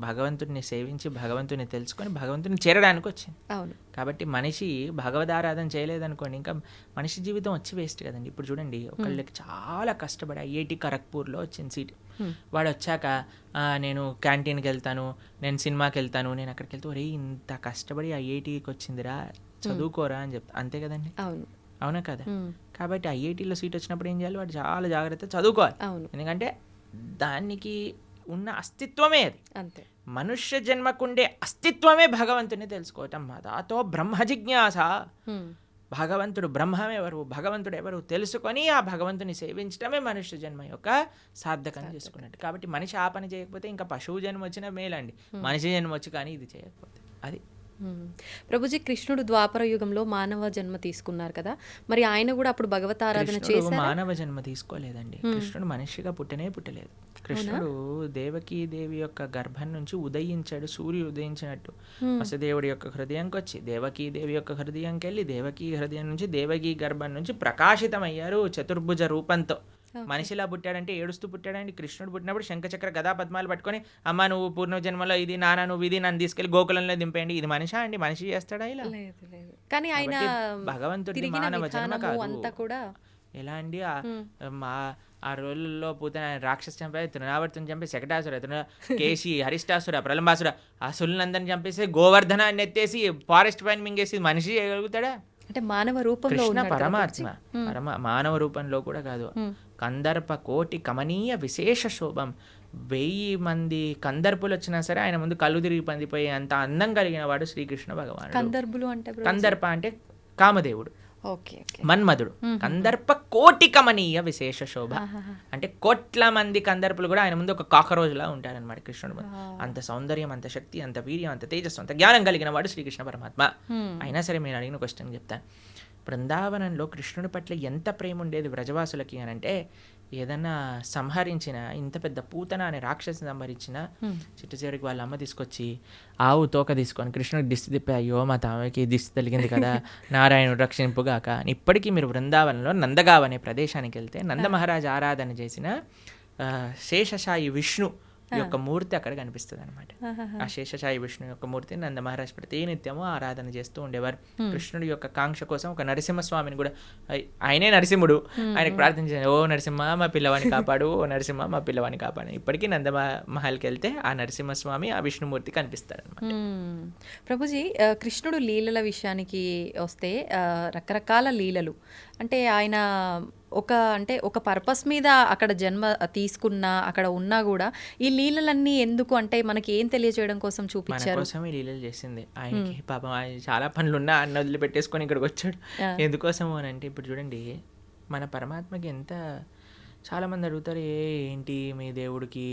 భగవంతుడిని సేవించి భగవంతుని తెలుసుకొని భగవంతుని చేరడానికి వచ్చింది. కాబట్టి మనిషి భగవదారాధన చేయలేదనుకోండి, ఇంకా మనిషి జీవితం వచ్చి వేస్ట్ కదండి. ఇప్పుడు చూడండి, ఒకళ్ళకి చాలా కష్టపడి ఐఐటి ఖరగ్పూర్లో వచ్చింది సీట్. వాడు వచ్చాక నేను క్యాంటీన్కి వెళ్తాను, నేను సినిమాకి వెళ్తాను, నేను అక్కడికి వెళ్తే ఒరే ఇంత కష్టపడి ఐఐటికి వచ్చిందిరా, చదువుకోరా అని చెప్తా. అంతే కదండి, అవునా కదా? కాబట్టి ఐఐటీలో సీట్ వచ్చినప్పుడు ఏం చేయాలి? వాడు చాలా జాగ్రత్త చదువుకోవాలి. ఎందుకంటే దానికి ఉన్న అస్తిత్వమే అది. అంతే, మనుష్య జన్మకుండే అస్తిత్వమే భగవంతుని తెలుసుకోవటం. దాతో బ్రహ్మ జిజ్ఞాస. భగవంతుడు బ్రహ్మమెవరు, భగవంతుడు ఎవరు తెలుసుకొని ఆ భగవంతుని సేవించడమే మనుష్య జన్మ యొక్క సార్థకం చేసుకున్నట్టు. కాబట్టి మనిషి ఆ పని చేయకపోతే ఇంకా పశువు జన్మ వచ్చినా మేలండి, మనిషి జన్మ వచ్చి కానీ ఇది చేయకపోతే అది. ప్రభుజీ కృష్ణుడు ద్వాపర యుగంలో మానవ జన్మ తీసుకున్నారు కదా, మరి ఆయన కూడా అప్పుడు భగవతారాధన చేశారు? మానవ జన్మ తీసుకోలేదండి. కృష్ణుడు మనిషిగా పుట్టలేదు. కృష్ణుడు దేవకీ దేవి యొక్క గర్భం నుంచి ఉదయించాడు, సూర్యుడు ఉదయించినట్టు. వసుదేవుడి యొక్క హృదయంకి వచ్చి దేవకీ దేవి యొక్క హృదయంకి వెళ్ళి దేవకీ హృదయం నుంచి దేవకీ గర్భం నుంచి ప్రకాశితమయ్యారు చతుర్భుజ రూపంతో. మనిషిలా పుట్టాడంటే ఏడుస్తూ పుట్టాడండి. కృష్ణుడు పుట్టినప్పుడు శంఖచక్ర గదా పద్మాలు పట్టుకొని అమ్మ నువ్వు పూర్వజన్మలో ఇది, నాన్న నువ్వు ఇది, నన్ను తీసుకెళ్లి గోకులంలో దింపేయండి. ఇది మనిషా అండి? మనిషి చేస్తాడా ఇలా? కానీ ఆయన భగవంతుడి మానవ జన్మ కాదు. ఎలా అండి? ఆ రోజుల్లో పూతన రాక్షసు చంపే, తృణావర్తిని చంపే, శకటాసుర, కేశి, హరిష్టాసుర, ప్రలంబాసుర, ఆ సుల్లందరిని చంపేసి గోవర్ధనాన్ని ఎత్తేసి ఫారెస్ట్ పైన మింగేసి మనిషి చేయగలుగుతాడా? అంటే మానవ రూపంలో కృష్ణ పరమాత్మ, మానవ రూపంలో కూడా కాదు. కందర్ప కోటి కమనీయ విశేష శోభం. 1000 మంది కందర్పులు వచ్చినా సరే ఆయన ముందు కళ్ళు తిరిగి పందిపోయే అంత అందం కలిగిన వాడు శ్రీకృష్ణ భగవానుడు. కందర్పులు అంటే కందర్ప అంటే కామదేవుడు. Okay okay. మన్మధుడు కందర్ప కోటి కమనీయ విశేష శోభ అంటే కోట్ల మంది కందర్పులు కూడా ఆయన ముందు ఒక కాకరోజులా ఉంటారనమాట కృష్ణుడు ముందు. అంత సౌందర్యం, అంత శక్తి, అంత వీర్యం, అంత తేజస్సు, అంత జ్ఞానం కలిగిన వాడు శ్రీకృష్ణ పరమాత్మ. అయినా సరే మీరు అడిగిన క్వశ్చన్ చెప్తాను. బృందావనంలో కృష్ణుడి పట్ల ఎంత ప్రేమ ఉండేది వ్రజవాసులకి అని అంటే, ఏదన్నా సంహరించిన, ఇంత పెద్ద పూతన అనే రాక్షసిని సంహరించిన చిట్ట చివరికి వాళ్ళ అమ్మ తీసుకొచ్చి ఆవు తోక తీసుకొని కృష్ణుడికి దిష్టి తిప్పి, అయ్యో మా తామకి దిష్టి తగిలింది కదా, నారాయణుడు రక్షింపుగాక అని. ఇప్పటికీ మీరు బృందావనంలో నందగావ్ అనే ప్రదేశానికి వెళ్తే నంద మహారాజ్ ఆరాధన చేసిన శేషశాయి విష్ణు యొక్క మూర్తి అక్కడ కనిపిస్తుంది అనమాట. ఆ శేషశాయి విష్ణు యొక్క మూర్తిని నంద మహారాజ్ ప్రతినిత్యము ఆరాధన చేస్తూ ఉండేవారు. కృష్ణుడి యొక్క కాంక్ష కోసం ఒక నరసింహస్వామిని కూడా, ఆయనే నరసింహుడు, ఆయనకు ప్రార్థన చేశారు, ఓ నరసింహ మా పిల్లవాడిని కాపాడు, ఓ నరసింహ మా పిల్లవాడిని కాపాడు. ఇప్పటికీ నంద మహల్కి వెళ్తే ఆ నరసింహస్వామి, ఆ విష్ణుమూర్తి కనిపిస్తారు అనమాట. ప్రభుజీ, కృష్ణుడు లీలల విషయానికి వస్తే రకరకాల లీలలు అంటే ఆయన ఒక పర్పస్ మీద అక్కడ జన్మ తీసుకున్నా, అక్కడ ఉన్నా కూడా ఈ లీలలన్నీ ఎందుకు అంటే మనకి ఏం తెలియజేయడం కోసం చూపించారు? మన కోసం ఈ లీలలు చేసింది. ఆయనకి పాపం ఆయన చాలా పనులున్నా అన్న వదిలిపెట్టేసుకొని ఇక్కడికి వచ్చాడు. ఎందుకోసము అని అంటే, ఇప్పుడు చూడండి మన పరమాత్మకి ఎంత, చాలామంది అడుగుతారు, ఏంటి మీ దేవుడికి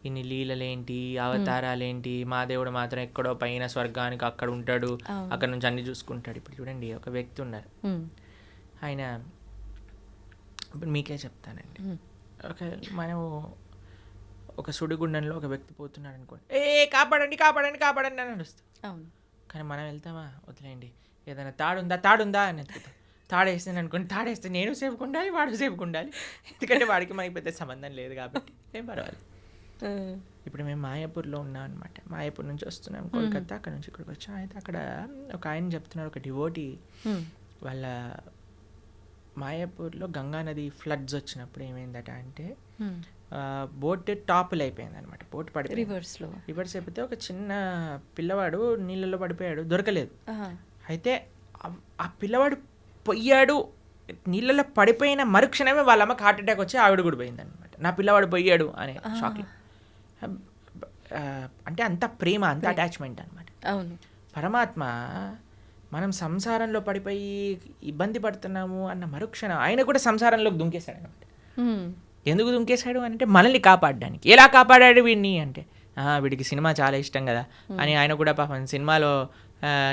ఇన్ని లీలలేంటి, అవతారాలేంటి, మా దేవుడు మాత్రం ఎక్కడో పైన స్వర్గానికి అక్కడ ఉంటాడు, అక్కడ నుంచి అన్ని చూసుకుంటాడు. ఇప్పుడు చూడండి ఒక వ్యక్తి ఉన్నారు, ఆయన ఇప్పుడు మీకే చెప్తానండి, మనం ఒక సుడిగుండంలో ఒక వ్యక్తి పోతున్నాడు అనుకోండి, కాపాడండి కాపాడండి కాపాడండి అని నడుస్తాం. కానీ మనం వెళ్తామా, వదిలేయండి, ఏదైనా తాడుందా అని ఎత్తుకుతాం. తాడేస్తాను అనుకోండి, తాడేస్తే నేను సేఫ్గా ఉండాలి, వాడు సేఫ్గా ఉండాలి, ఎందుకంటే వాడికి మనకి పెద్ద సంబంధం లేదు కాబట్టి ఏం పర్వాలేదు. ఇప్పుడు మేము మాయాపూర్లో ఉన్నాం అనమాట. మాయాపూర్ నుంచి వస్తున్నాం కోల్కతా, అక్కడ నుంచి ఇక్కడికి వచ్చాం. అయితే అక్కడ ఒక ఆయన చెప్తున్నారు, ఒక డివోటీ వాళ్ళ మాయాపూర్లో గంగా నది ఫ్లడ్స్ వచ్చినప్పుడు ఏమైందట అంటే, బోట్ టాపులు అయిపోయింది అనమాట. బోట్ పడిపోయి రివర్స్ అయిపోతే ఒక చిన్న పిల్లవాడు నీళ్ళలో పడిపోయాడు, దొరకలేదు. అయితే ఆ పిల్లవాడు పొయ్యాడు, నీళ్ళలో పడిపోయిన మరుక్షణమే వాళ్ళ అమ్మకి హార్ట్ అటాక్ వచ్చి ఆవిడ కూడా పోయింది అనమాట. నా పిల్లవాడు పోయాడు అనే షాక్లో. అంటే అంత ప్రేమ, అంత అటాచ్మెంట్ అనమాట. అవును, పరమాత్మ మనం సంసారంలో పడిపోయి ఇబ్బంది పడుతున్నాము అన్న మరుక్షణం ఆయన కూడా సంసారంలోకి దుంకేశాడు అనమాట. ఎందుకు దుంకేశాడు అంటే మనల్ని కాపాడడానికి. ఎలా కాపాడాడు వీడిని అంటే, వీడికి సినిమా చాలా ఇష్టం కదా అని ఆయన కూడా పాపం సినిమాలో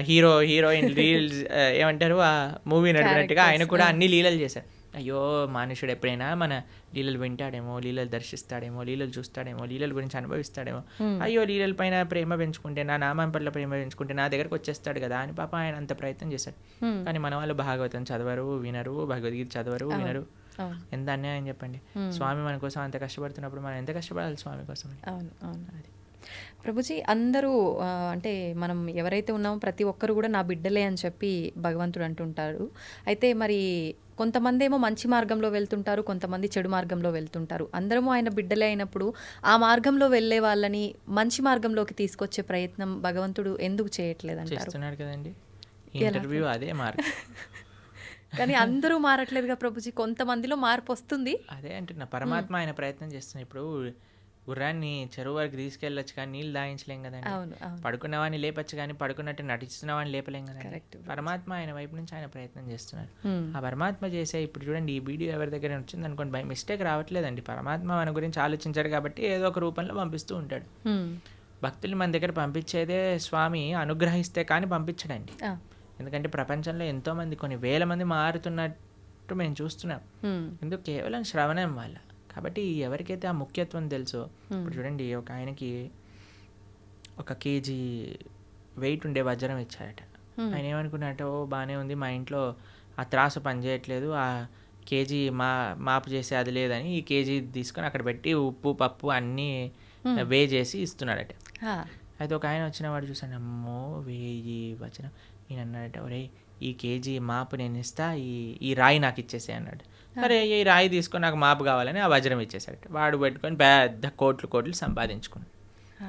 హీరోయిన్ రీల్స్ ఏమంటారు ఆ మూవీ నడిపినట్టుగా ఆయన కూడా అన్ని లీలలు చేశారు. అయ్యో మనుషుడు ఎప్పుడైనా మన లీలలు వింటాడేమో, లీలలు దర్శిస్తాడేమో, లీలలు చూస్తాడేమో, లీలల గురించి అనుభవిస్తాడేమో, అయ్యో లీలల పైన ప్రేమ పెంచుకుంటే, నా నామం పట్ల ప్రేమ పెంచుకుంటే నా దగ్గరకు వచ్చేస్తాడు కదా అని పాప ఆయన అంత ప్రయత్నం చేశాడు. కానీ మన వాళ్ళు భాగవతం చదవరు, వినరు, భగవద్గీత చదవరు, వినరు. ఎంత అన్యాయం చెప్పండి. స్వామి మన కోసం అంత కష్టపడుతున్నప్పుడు మనం ఎంత కష్టపడాలి స్వామి కోసం? అవును అవును. అది ప్రభుజీ, అందరూ అంటే మనం ఎవరైతే ఉన్నామో ప్రతి ఒక్కరు కూడా నా బిడ్డలే అని చెప్పి భగవంతుడు అంటుంటారు. అయితే మరి కొంతమంది ఏమో మంచి మార్గంలో వెళ్తుంటారు, కొంతమంది చెడు మార్గంలో వెళ్తుంటారు. అందరము ఆయన బిడ్డలే అయినప్పుడు ఆ మార్గంలో వెళ్ళే వాళ్ళని మంచి మార్గంలోకి తీసుకొచ్చే ప్రయత్నం భగవంతుడు ఎందుకు చేయట్లేదు అంటారు? కదండి, ఇంటర్వ్యూ అదే మార్గం. కానీ అందరూ మారట్లేదుగా ప్రభుజీ, కొంతమందిలో మార్పు వస్తుంది. అదే అంటున్నా, పరమాత్మ ఆయన ప్రయత్నం చేస్తున్నా. ఇప్పుడు గుర్రాన్ని చెరువు వరకు తీసుకెళ్ళొచ్చు కానీ నీళ్ళు దాయించలేం కదండి. పడుకున్నవాడిని లేపచ్చు కానీ పడుకున్నట్టు నటిస్తున్నవాడిని లేపలేం కదండి. పరమాత్మ ఆయన వైపు నుంచి ఆయన ప్రయత్నం చేస్తున్నారు. ఆ పరమాత్మ చేసే, ఇప్పుడు చూడండి ఈ వీడియో ఎవరి దగ్గర వచ్చింది అనుకోండి, బై మిస్టేక్ రావట్లేదండి. పరమాత్మ మన గురించి ఆలోచించాడు కాబట్టి ఏదో ఒక రూపంలో పంపిస్తూ ఉంటాడు. భక్తులు మన దగ్గర పంపించేదే స్వామి అనుగ్రహిస్తే కానీ పంపించడండి. ఎందుకంటే ప్రపంచంలో ఎంతో మంది, కొన్ని వేల మంది మారుతున్నట్టు మేము చూస్తున్నాం. ఎందుకు? కేవలం శ్రవణం వల్ల. కాబట్టి ఎవరికైతే ఆ ముఖ్యత్వం తెలుసో, ఇప్పుడు చూడండి ఒక ఆయనకి 1 kg వెయిట్ ఉండే వజ్రం ఇచ్చారట. ఆయన ఏమనుకున్నట్ట, ఓ బాగానే ఉంది, మా ఇంట్లో ఆ త్రాసు పనిచేయట్లేదు, ఆ కేజీ మాపు చేసి అది లేదని ఈ కేజీ తీసుకొని అక్కడ పెట్టి ఉప్పు పప్పు అన్నీ వే చేసి ఇస్తున్నాడట. అయితే ఒక ఆయన వచ్చిన వాడు చూసాను, అమ్మో 1000 వజ్రం. నేను అన్నాడట, ఒరే ఈ కేజీ మాపు నేను ఇస్తా, ఈ రాయి నాకు ఇచ్చేసే అన్నాడు. సరే ఈ రాయి తీసుకొని నాకు మాపు కావాలని ఆ వజ్రం ఇచ్చేసాడట. వాడు పెట్టుకొని పెద్ద కోట్లు సంపాదించుకున్నాడు.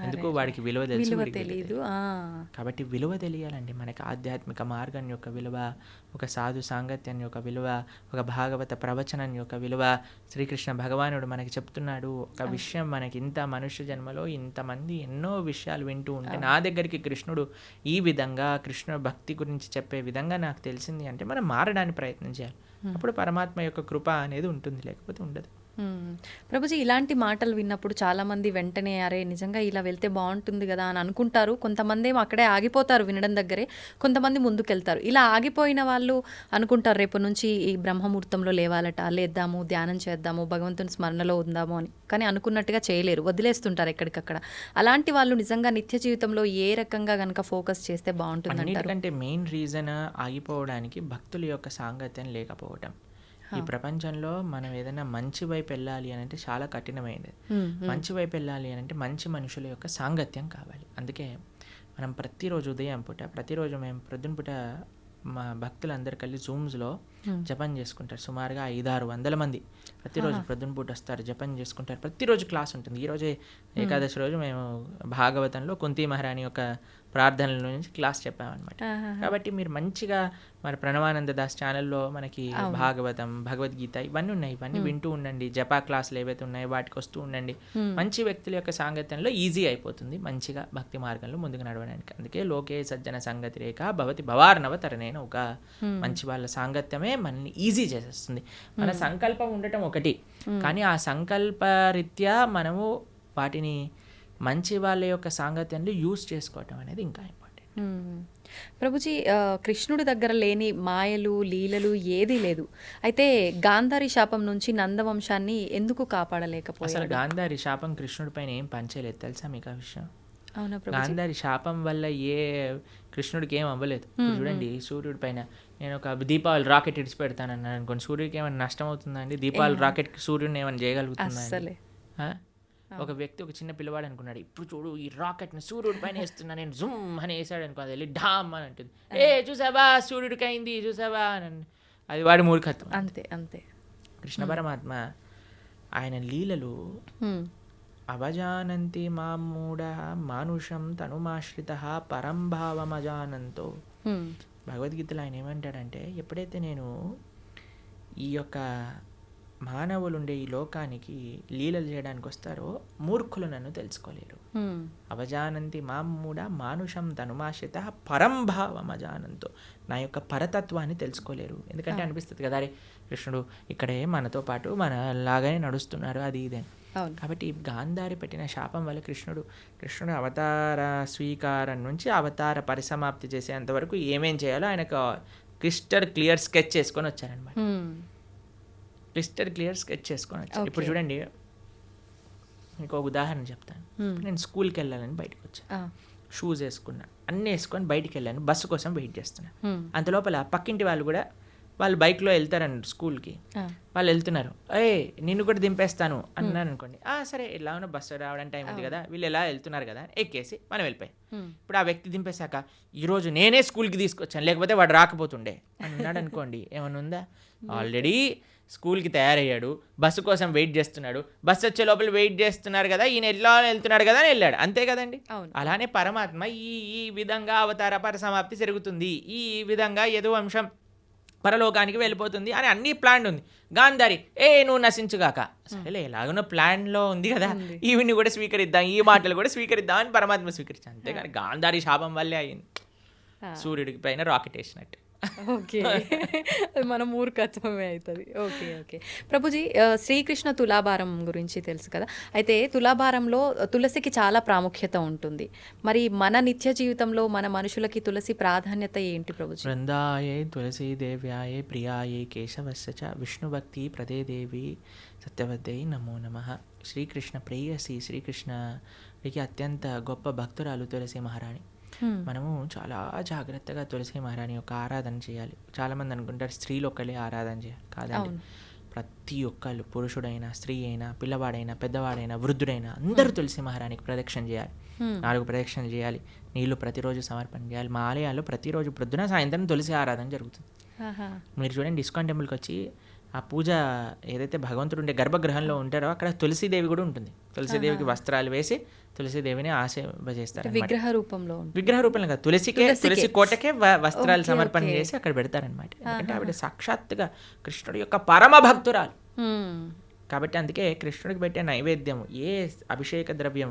ఎందుకు వాడికి విలువ తెలుసు, విలువ వీడికి విలువ తెలీదు. తెలియదు. కాబట్టి విలువ తెలియాలండి మనకి. ఆధ్యాత్మిక మార్గం యొక్క విలువ, ఒక సాధు సాంగత్యం యొక్క విలువ, ఒక భాగవత ప్రవచనం యొక్క విలువ. శ్రీకృష్ణ భగవానుడు మనకి చెప్తున్నాడు ఒక విషయం, మనకి ఇంత మనుష్య జన్మలో ఇంతమంది ఎన్నో విషయాలు వింటూ ఉంటే నా దగ్గరికి కృష్ణుడు ఈ విధంగా కృష్ణ భక్తి గురించి చెప్పే విధంగా నాకు తెలిసింది అంటే మనం మారడానికి ప్రయత్నం చేయాలి. అప్పుడు పరమాత్మ యొక్క కృప అనేది ఉంటుంది, లేకపోతే ఉండదు. ప్రభుజీ, ఇలాంటి మాటలు విన్నప్పుడు చాలామంది వెంటనే అరే నిజంగా ఇలా వెళ్తే బాగుంటుంది కదా అని అనుకుంటారు. కొంతమంది ఏమో అక్కడే ఆగిపోతారు వినడం దగ్గరే, కొంతమంది ముందుకెళ్తారు. ఇలా ఆగిపోయిన వాళ్ళు అనుకుంటారు రేపు నుంచి ఈ బ్రహ్మముహూర్తంలో లేవాలట, లేద్దాము, ధ్యానం చేద్దాము, భగవంతుని స్మరణలో ఉందాము అని. కానీ అనుకున్నట్టుగా చేయలేరు, వదిలేస్తుంటారు ఎక్కడికక్కడ. అలాంటి వాళ్ళు నిజంగా నిత్య జీవితంలో ఏ రకంగా కనుక ఫోకస్ చేస్తే బాగుంటుంది అంటారు? అన్నిటికంటే మెయిన్ రీజన్ ఆగిపోవడానికి భక్తుల యొక్క సాంగత్యం లేకపోవటం. ఈ ప్రపంచంలో మనం ఏదైనా మంచి వైపు వెళ్ళాలి అని అంటే చాలా కఠినమైనది. మంచి వైపు వెళ్ళాలి అని అంటే మంచి మనుషుల యొక్క సాంగత్యం కావాలి. అందుకే మనం ప్రతిరోజు ఉదయం పూట, ప్రతిరోజు మేము ప్రొద్దున పూట మా భక్తులందరూ కలిసి జూమ్స్లో జపం చేసుకుంటారు. సుమారుగా 500-600 మంది ప్రతిరోజు ప్రొద్దున పూట వస్తారు, జపం చేసుకుంటారు. ప్రతిరోజు క్లాస్ ఉంటుంది. ఈరోజే ఏకాదశి రోజు మేము భాగవతంలో కుంతి మహారాణి యొక్క ప్రార్థనల నుంచి క్లాస్ చెప్పామన్నమాట. కాబట్టి మీరు మంచిగా మరి ప్రణవానంద దాస్ ఛానల్లో మనకి భాగవతం, భగవద్గీత ఇవన్నీ ఉన్నాయి. ఇవన్నీ వింటూ ఉండండి. జపా క్లాసులు ఏవైతే ఉన్నాయో వాటికి వస్తూ ఉండండి. మంచి వ్యక్తుల యొక్క సాంగత్యంలో ఈజీ అయిపోతుంది మంచిగా భక్తి మార్గంలో ముందుకు నడవడానికి. అందుకే లోకే సజ్జన సంగతి రేఖ భవతి భవార్ణవ తరణేన. ఒక మంచి వాళ్ళ సాంగత్యమే మనల్ని ఈజీ చేసేస్తుంది. మన సంకల్పం ఉండటం ఒకటి, కానీ ఆ సంకల్ప రీత్యా మనము వాటిని మంచి వాళ్ళ యొక్క సాంగత్యంలో యూజ్ చేసుకోవటం అనేది ఇంకా ఇంపార్టెంట్. ప్రభుజీ, కృష్ణుడి దగ్గర లేని మాయలు, లీలలు ఏదీ లేదు. అయితే గాంధారి శాపం నుంచి నందవంశాన్ని ఎందుకు కాపాడలేకపోయారు? అసలు గాంధారి శాపం కృష్ణుడి పైన ఏం పంచలేదు, తెలుసా మీకు ఆ విషయం? అవునా ప్రభు? గాంధారి శాపం వల్ల కృష్ణుడికి ఏం అవ్వలేదు. చూడండి, సూర్యుడి పైన నేను ఒక దీపావళి రాకెట్ ఇడిచి పెడతానన్నాను అనుకోండి, సూర్యుడికి ఏమైనా నష్టం అవుతుందా అండి? దీపావళి రాకెట్ సూర్యుడిని ఏమైనా చేయగలుగుతుందా? ఒక వ్యక్తి, ఒక చిన్న పిల్లవాడు అనుకున్నాడు, ఇప్పుడు చూడు ఈ రాకెట్ని సూర్యుడి పైన వేస్తున్నా నేను, జుమ్ అని వేసాడు అనుకో, అది వెళ్ళి ఢామ్ అని అంటుంది, చూసావా సూర్యుడికి అయింది చూసావా అని. అది వాడి మూర్ఖత్వం. అంతే అంతే. కృష్ణ పరమాత్మ ఆయన లీలలు అవజానంతి మామూఢ మానుషం తనుమాశ్రిత పరంభావమజానంతో. భగవద్గీతలో ఆయన ఏమంటాడంటే, ఎప్పుడైతే నేను ఈ యొక్క మానవులు ఉండే ఈ లోకానికి లీలలు చేయడానికి వస్తారో మూర్ఖులు నన్ను తెలుసుకోలేరు. అవజానంతి మామూఢ మానుషం తనుమాశ్రిత పరంభావమజానంతో. నా యొక్క పరతత్వాన్ని తెలుసుకోలేరు. ఎందుకంటే అనిపిస్తుంది కదా, అరే కృష్ణుడు ఇక్కడే మనతో పాటు మన లాగానే నడుస్తున్నారు, అది ఇదే. కాబట్టి గాంధారి పెట్టిన శాపం వల్ల కృష్ణుడు అవతార స్వీకారం నుంచి అవతార పరిసమాప్తి చేసేంత వరకు ఏమేం చేయాలో ఆయనకు క్లియర్ స్కెచ్ చేసుకొని వచ్చారనమాట. క్లియర్ స్కెచ్ చేసుకొని వచ్చారు. ఇప్పుడు చూడండి, మీకు ఒక ఉదాహరణ చెప్తాను. నేను స్కూల్కి వెళ్ళాలని బయటకు వచ్చాను, షూస్ వేసుకున్నా, అన్నీ వేసుకొని బయటికి వెళ్ళాను, బస్సు కోసం వెయిట్ చేస్తున్నా. అంత లోపల పక్కింటి వాళ్ళు బైక్లో వెళ్తారండి స్కూల్కి, వాళ్ళు వెళ్తున్నారు, నిన్ను కూడా దింపేస్తాను అన్నాను అనుకోండి, సరే ఎలా ఉన్నా బస్సు రావడానికి టైం ఉంది కదా, వీళ్ళు ఎలా వెళ్తున్నారు కదా ఎక్కేసి మనం వెళ్ళిపోయాం. ఇప్పుడు ఆ వ్యక్తి దింపేశాక ఈరోజు నేనే స్కూల్కి తీసుకొచ్చాను, లేకపోతే వాడు రాకపోతుండే అన్నాడు అనుకోండి, ఏమన్నా ఉందా? ఆల్రెడీ స్కూల్కి తయారయ్యాడు, బస్సు కోసం వెయిట్ చేస్తున్నాడు, బస్సు వచ్చే లోపల వెయిట్ చేస్తున్నారు కదా, ఈయన ఎలా వెళ్తున్నాడు కదా అని వెళ్ళాడు, అంతే కదండి. అలానే పరమాత్మ ఈ విధంగా అవతార పరిసమాప్తి జరుగుతుంది, ఈ విధంగా యదువంశం పరలోకానికి వెళ్ళిపోతుంది అని అన్ని ప్లాన్ ఉంది. గాంధారి నువ్వు నశించుగాక, సరేలే ఎలాగున్న ప్లాన్లో ఉంది కదా, ఈవిని కూడా స్వీకరిద్దాం, ఈ మాటలు కూడా స్వీకరిద్దాం అని పరమాత్మ స్వీకరించాను. అంతేగాని గాంధారి శాపం వల్లే అయింది సూర్యుడికి పైన రాకెట్ వేసినట్టు. ఓకే, మన మూర్ఖత్వమే అవుతుంది. ఓకే ఓకే ప్రభుజీ, శ్రీకృష్ణ తులాభారం గురించి తెలుసు కదా. అయితే తులాభారంలో తులసికి చాలా ప్రాముఖ్యత ఉంటుంది. మరి మన నిత్య జీవితంలో మన మనుషులకి తులసి ప్రాధాన్యత ఏంటి ప్రభుజీ? బృందాయే తులసి దేవ్యాయే ప్రియాయే కేశవస్య చ విష్ణుభక్తి ప్రదే దేవి సత్యవద్యై నమో నమః. శ్రీకృష్ణ ప్రేయసి, శ్రీకృష్ణకి అత్యంత గొప్ప భక్తురాలు తులసి మహారాణి. మనము చాలా జాగ్రత్తగా తులసి మహారాణి యొక్క ఆరాధన చేయాలి. చాలామంది అనుకుంటారు స్త్రీలు ఒక్కళ్ళే ఆరాధన చేయాలి, కాదండి. ప్రతి ఒక్కళ్ళు, పురుషుడైనా స్త్రీ అయినా పిల్లవాడైనా పెద్దవాడైనా వృద్ధుడైనా అందరూ తులసి మహారాణికి ప్రదక్షిణ చేయాలి. 4 ప్రదక్షిణలు చేయాలి, నీళ్లు ప్రతిరోజు సమర్పణ చేయాలి. మా ఆలయాల్లో ప్రతిరోజు ప్రొద్దున సాయంత్రం తులసి ఆరాధన జరుగుతుంది. మీరు చూడండి, ఇస్కాన్ టెంపుల్కి వచ్చి ఆ పూజ ఏదైతే భగవంతుడు ఉండే గర్భగృహంలో ఉంటారో అక్కడ తులసీదేవి కూడా ఉంటుంది. తులసీదేవికి వస్త్రాలు వేసి తులసీదేవిని ఆశీర్వదిస్తారు. విగ్రహ రూపంలో ఉంటుంది. విగ్రహ రూపంలో కాదు, తులసి కోటకే వస్త్రాలు సమర్పణ చేసి అక్కడ పెడతారనమాట. ఎందుకంటే ఆవిడ సాక్షాత్తుగా కృష్ణుడి యొక్క పరమ భక్తురాలు కాబట్టి. అందుకే కృష్ణుడికి పెట్టే నైవేద్యం, ఏ అభిషేక ద్రవ్యం,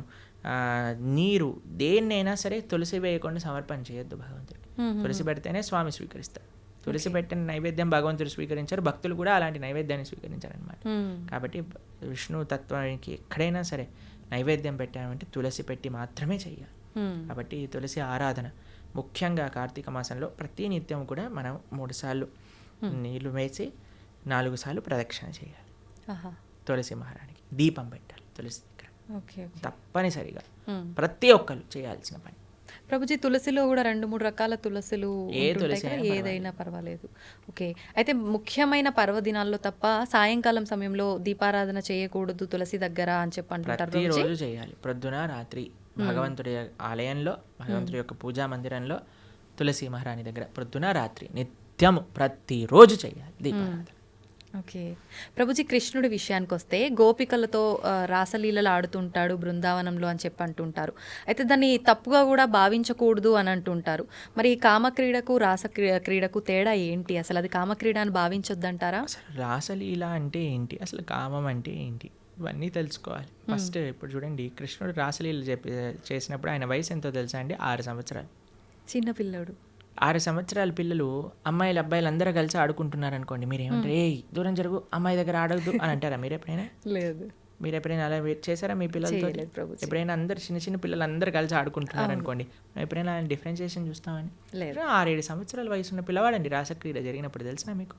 నీరు, దేన్నైనా సరే తులసి వేయకుండా సమర్పణ చేయొద్దు భగవంతుడికి. తులసి పెడితేనే స్వామి స్వీకరిస్తారు. తులసి పెట్టిన నైవేద్యం భగవంతుడు స్వీకరించారు, భక్తులు కూడా అలాంటి నైవేద్యాన్ని స్వీకరించారనమాట. కాబట్టి విష్ణు తత్వానికి ఎక్కడైనా సరే నైవేద్యం పెట్టామంటే తులసి పెట్టి మాత్రమే చెయ్యాలి. కాబట్టి ఈ తులసి ఆరాధన ముఖ్యంగా కార్తీక మాసంలో ప్రతి నిత్యం కూడా మనం 3 సార్లు నీళ్లు వేసి 4 సార్లు ప్రదక్షిణ చేయాలి. తులసి మహారాణికి దీపం పెట్టాలి తులసి దగ్గర, తప్పనిసరిగా ప్రతి ఒక్కరు చేయాల్సిన పని. ప్రభుజీ, తులసిలో కూడా 2-3 రకాల తులసులు ఏదైనా పర్వాలేదు. ఓకే. అయితే ముఖ్యమైన పర్వదినాల్లో తప్ప సాయంకాలం సమయంలో దీపారాధన చేయకూడదు తులసి దగ్గర అని చెప్పి అంటారు. ప్రతిరోజు చేయాలి, ప్రొద్దున రాత్రి భగవంతుడి ఆలయంలో, భగవంతుడి యొక్క పూజా మందిరంలో తులసి మహారాణి దగ్గర ప్రొద్దున రాత్రి నిత్యము ప్రతిరోజు చేయాలి దీపారాధన. ఓకే. ప్రభుజీ, కృష్ణుడి విషయానికి వస్తే గోపికలతో రాసలీలలు ఆడుతుంటాడు బృందావనంలో అని చెప్పి అంటుంటారు. అయితే దాన్ని తప్పుగా కూడా భావించకూడదు అని అంటుంటారు. మరి కామక్రీడకు క్రీడకు తేడా ఏంటి? అసలు అది కామక్రీడ అని భావించొద్దంటారా? అసలు రాసలీల అంటే ఏంటి, అసలు కామం అంటే ఏంటి, ఇవన్నీ తెలుసుకోవాలి ఫస్ట్. ఇప్పుడు చూడండి, కృష్ణుడు రాసలీల చేసినప్పుడు ఆయన వయసు ఎంతో తెలుసా అండి? 6 సంవత్సరాలు. చిన్న పిల్లడు. 6 సంవత్సరాల పిల్లలు అమ్మాయిలు అబ్బాయిలు అందరూ కలిసి ఆడుకుంటున్నారు అనుకోండి, మీరు ఏమంటారు? ఏ దూరం జరుగు, అమ్మాయి దగ్గర ఆడద్దు అని అంటారా మీరు ఎప్పుడైనా? లేదు. మీరు ఎప్పుడైనా అలా చేశారా మీ పిల్లలతో? ఎప్పుడైనా అందరు చిన్న పిల్లలు అందరూ కలిసి ఆడుకుంటున్నారు అనుకోండి, ఎప్పుడైనా డిఫరెన్షియేషన్ చూస్తామని? 6-7 సంవత్సరాల వయసు ఉన్న పిల్లవాడండి రాసక్రీడ జరిగినప్పుడు, తెలిసినా మీకు?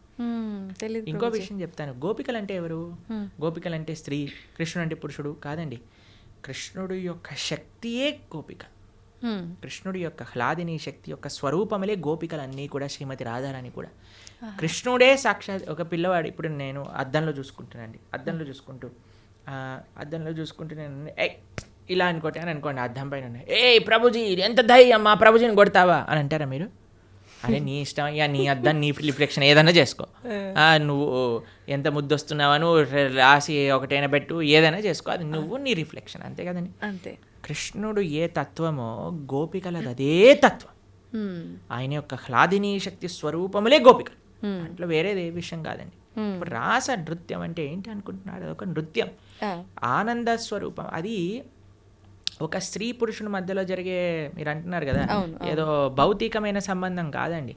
ఇంకో విషయం చెప్తాను. గోపికలు అంటే ఎవరు? గోపికలు అంటే స్త్రీ, కృష్ణుడు అంటే పురుషుడు కాదండి. కృష్ణుడు యొక్క శక్తియే గోపిక. కృష్ణుడి యొక్క హ్లాదిని శక్తి యొక్క స్వరూపములే గోపికలన్నీ కూడా, శ్రీమతి రాధారాణి కూడా. కృష్ణుడే సాక్షాత్ ఒక పిల్లవాడు. ఇప్పుడు నేను అద్దంలో చూసుకుంటానండి, అద్దంలో చూసుకుంటూ నేను ఇలా అనుకోండి, అద్దం పైన ప్రభుజీ ఎంత ధైర్యం, మా ప్రభుజీని కొడతావా అని అంటారా మీరు? అరే నీ ఇష్టం, ఇక నీ అద్దం నీ రిఫ్లెక్షన్ ఏదైనా చేసుకో, నువ్వు ఎంత ముద్దొస్తున్నావా, నువ్వు రాసి ఒకటైనా పెట్టు, ఏదైనా చేసుకో, అది నువ్వు నీ రిఫ్లెక్షన్, అంతే కదండి. అంతే. కృష్ణుడు ఏ తత్వమో గోపికలది అదే తత్వం. ఆయన యొక్క హ్లాదిని శక్తి స్వరూపములే గోపికలు, దాంట్లో వేరేది ఏ విషయం కాదండి. ఇప్పుడు రాస నృత్యం అంటే ఏంటి అనుకుంటున్నాడు? అదొక నృత్యం, ఆనంద స్వరూపం. అది ఒక స్త్రీ పురుషుని మధ్యలో జరిగే, మీరు అంటున్నారు కదా, ఏదో భౌతికమైన సంబంధం కాదండి.